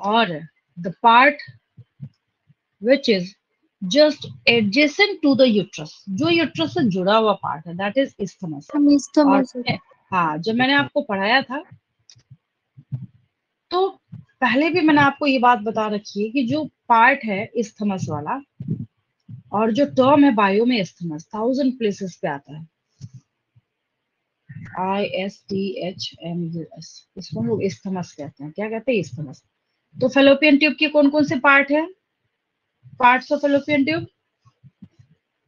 और the part which is just adjacent to the uterus, जो यूट्रस से जुड़ा हुआ पार्ट है दैट इज इस्थमस। हम और isthmus हाँ, जब मैंने आपको पढ़ाया था तो पहले भी मैंने आपको ये बात बता रखी है कि जो पार्ट है इस्थमस वाला, और जो टर्म है बायो में इस्थमस 1000 प्लेसेस पे आता है, ISTHMUS, इसको हम लोग इस्थमस कहते हैं। क्या कहते हैं? इस्थमस। तो फेलोपियन ट्यूब के कौन कौन से पार्ट है? Parts of fallopian tube?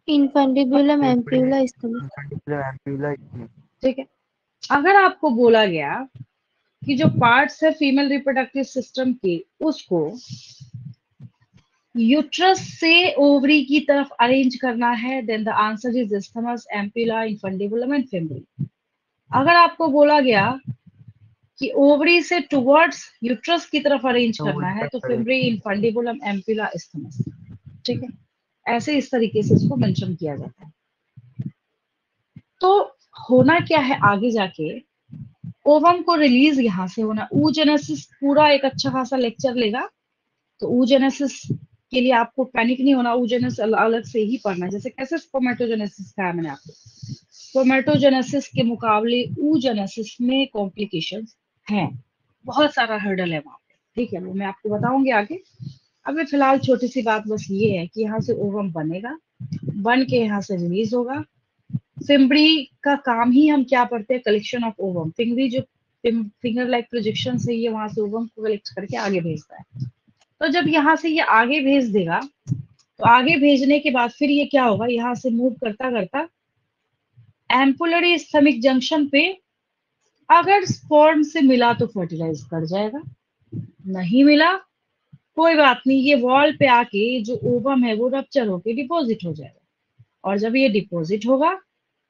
infundibulum ampulla isthmus। Infundibulum ampulla. ठीक है, अगर आपको बोला गया कि जो पार्ट्स है फीमेल रिप्रोडक्टिव सिस्टम के, उसको यूट्रस से ओवरी की तरफ अरेंज करना है, then the answer is isthmus, ampulla, infundibulum and fimbriae. अगर आपको बोला गया कि ओवरी से टुवर्ड्स यूट्रस की तरफ अरेंज तो करना है, उल्टा तो करें। Fimbriae, infundibulum, ampulla, isthmus. ठीक है, ऐसे इस तरीके से इसको मेंशन किया जाता है। तो होना क्या है आगे जाके, ओवम को रिलीज यहाँ से होना, oogenesis पूरा एक अच्छा खासा लेक्चर लेगा। तो oogenesis के लिए आपको पैनिक नहीं होना, oogenesis अलग से ही पढ़ना है। जैसे कैसे स्पर्मेटोजेनेसिस कहा मैंने आपको, स्पर्मेटोजेनेसिस के मुकाबले oogenesis में कॉम्प्लिकेशंस हैं, बहुत सारा हर्डल है वहां पे। ठीक है, वो मैं आपको बताऊंगी आगे। अभी फिलहाल छोटी सी बात बस ये है कि यहाँ से ओवम बनेगा, बन के यहाँ से रिलीज होगा। फिम्बरी का काम ही हम क्या पढ़ते हैं? Collection of ovum. फिंगरी जो फिंगर लाइक प्रोजेक्शन है, ये वहां से ओवम को कलेक्ट करके आगे भेजता है। तो जब यहाँ से ये आगे भेज देगा, तो आगे भेजने के बाद फिर ये क्या होगा, यहाँ से मूव करता करता एम्पुलरी स्थमिक जंक्शन पे अगर स्पर्म से मिला तो फर्टिलाइज कर जाएगा, नहीं मिला कोई बात नहीं, ये वॉल पे आके जो ओवम है वो रप्चर होके डिपॉजिट हो जाएगा। और जब ये डिपॉजिट होगा,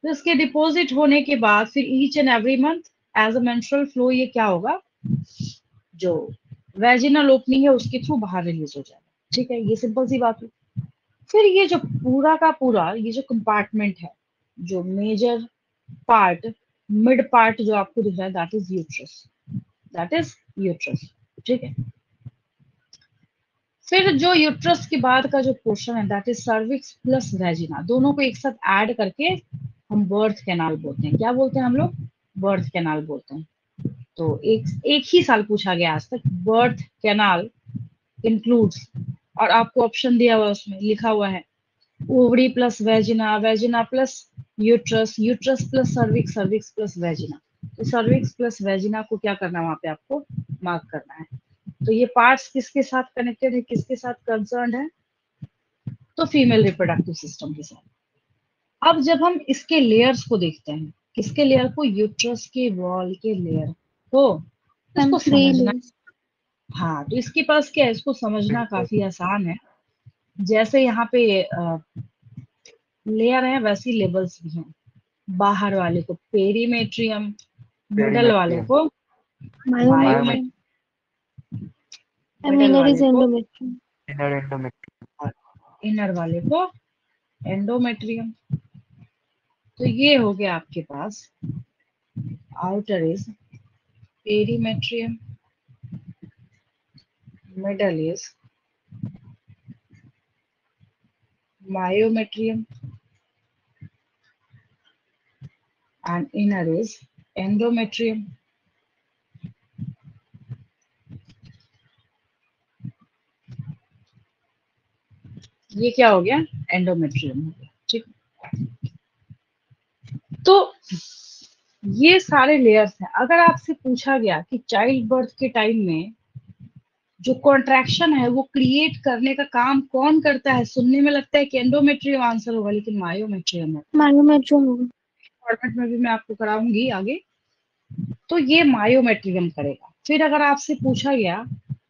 तो इसके डिपॉजिट होने के बाद फिर each and every month as a menstrual flow ये क्या होगा, जो वेजिनल ओपनिंग है उसके थ्रू बाहर रिलीज हो जाएगा। ठीक है, ये सिंपल सी बात है। फिर ये जो पूरा का पूरा ये जो कंपार्टमेंट है, जो मेजर पार्ट, मिड पार्ट जो आपको दिख रहा है that is uterus, that is uterus. ठीक है, फिर जो यूट्रस के बाद का जो पोर्शन है that is cervix plus vagina, दोनों को एक साथ ऐड करके हम बर्थ कैनाल बोलते हैं। क्या बोलते हैं हम लोग? बर्थ कैनाल बोलते हैं। तो एक ही साल पूछा गया आज तक, बर्थ कैनाल इंक्लूड्स, और आपको ऑप्शन दिया हुआ है, उसमें लिखा हुआ है ovary plus vagina, vagina plus uterus, uterus plus cervix, cervix plus vagina. तो सर्विक्स प्लस वेजिना को क्या करना है, वहां पे आपको मार्क करना है। तो ये पार्ट्स किसके साथ कनेक्टेड है, किसके साथ कंसर्न है? तो फीमेल रिप्रोडक्टिव सिस्टम के साथ। अब जब हम इसके लेयर्स को देखते हैं, किसके लेयर को? यूट्रस के वॉल के लेयर को, इसको समझना। ampulla। हाँ, तो इसके पास क्या है, इसको समझना काफी आसान है। जैसे यहाँ पे लेयर है, वैसी लेबल्स भी हैं। बाहर वाले को पेरीमेट्रियम, मिडल वाले पेरीमेट्रियम, को myometrium, myometrium and middle inner is वाले को, endometrium। Inner endometrium. और इनर वाले को एंडोमेट्रियम। तो ये हो गया आपके पास, outer is perimetrium, middle is myometrium, and inner is endometrium. ये क्या हो गया? एंडोमेट्रियम हो गया। ठीक, ये सारे लेयर्स हैं। अगर आपसे पूछा गया कि चाइल्ड बर्थ के टाइम में जो कॉन्ट्रैक्शन है वो क्रिएट करने का काम कौन करता है, सुनने में लगता है कि एंडोमेट्रियम आंसर होगा, लेकिन मायोमेट्रियम है। मायोमेट्रियम होगा। फॉर्मेट में भी मैं आपको कराऊंगी आगे। तो ये मायोमेट्रियम करेगा। फिर अगर आपसे पूछा गया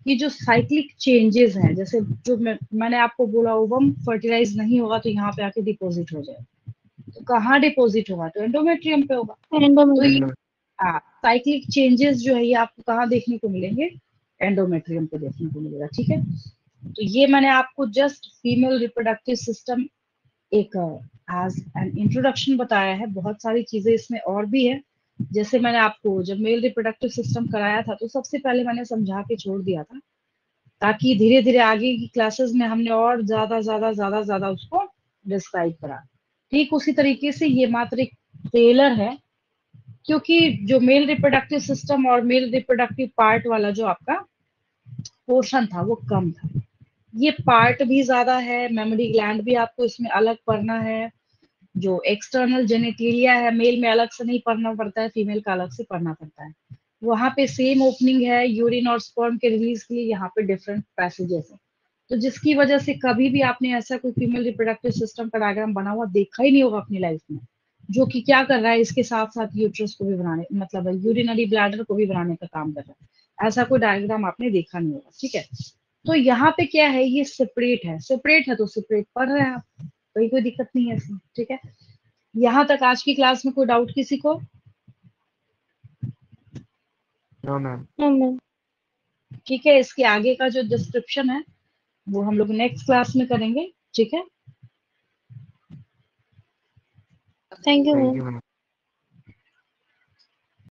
कि जो साइक्लिक चेंजेस हैं, जैसे जो मैंने आपको बोला ओवम फर्टिलाइज नहीं होगा तो यहाँ पे आके डिपॉजिट हो जाए, तो कहाँ डिपॉजिट होगा, तो एंडोमेट्रियम पे होगा। तो एंडोमेट्रियम। ये साइक्लिक चेंजेस जो है ये आपको कहाँ देखने को मिलेंगे, एंडोमेट्रियम पे देखने को मिलेगा। ठीक है, तो ये मैंने आपको जस्ट फीमेल रिप्रोडक्टिव सिस्टम एक एज एन इंट्रोडक्शन बताया है। बहुत सारी चीजें इसमें और भी है। जैसे मैंने आपको जब मेल रिप्रोडक्टिव सिस्टम कराया था तो सबसे पहले मैंने समझा के छोड़ दिया था, ताकि धीरे धीरे आगे की क्लासेस में हमने और ज्यादा ज्यादा ज्यादा ज्यादा उसको डिस्क्राइब करा। ठीक उसी तरीके से ये मात्र एक ट्रेलर है, क्योंकि जो मेल रिप्रोडक्टिव सिस्टम और मेल रिप्रोडक्टिव पार्ट वाला जो आपका पोर्शन था वो कम था। ये पार्ट भी ज्यादा है, मेमोरी ग्लैंड भी आपको इसमें अलग पढ़ना है। जो एक्सटर्नल जेनेटिलिया है मेल में अलग से नहीं पढ़ना पड़ता है, फीमेल का अलग से पढ़ना पड़ता है। वहां पे सेम ओपनिंग है यूरिन और स्पर्म के रिलीज के लिए, यहाँ पे डिफरेंट पैसेजेस है। तो जिसकी वजह से कभी भी आपने ऐसा कोई फीमेल रिप्रोडक्टिव सिस्टम का डायग्राम बना हुआ देखा ही नहीं होगा अपनी लाइफ में, जो कि क्या कर रहा है, इसके साथ साथ यूट्रस को भी बनाने, मतलब यूरिनरी ब्लैडर को भी बनाने का काम कर रहा है। ऐसा कोई डायग्राम आपने देखा नहीं होगा। ठीक है, तो यहाँ पे क्या है, ये सेपरेट है, सेपरेट है तो सेपरेट पढ़ रहे हैं आप, कोई दिक्कत नहीं है इसमें। ठीक है, यहाँ तक आज की क्लास में कोई डाउट किसी को? No ma'am. No ma'am. ठीक है, इसके आगे का जो डिस्क्रिप्शन है वो हम लोग नेक्स्ट क्लास में करेंगे। ठीक है, thank you thank ma'am. You ma'am.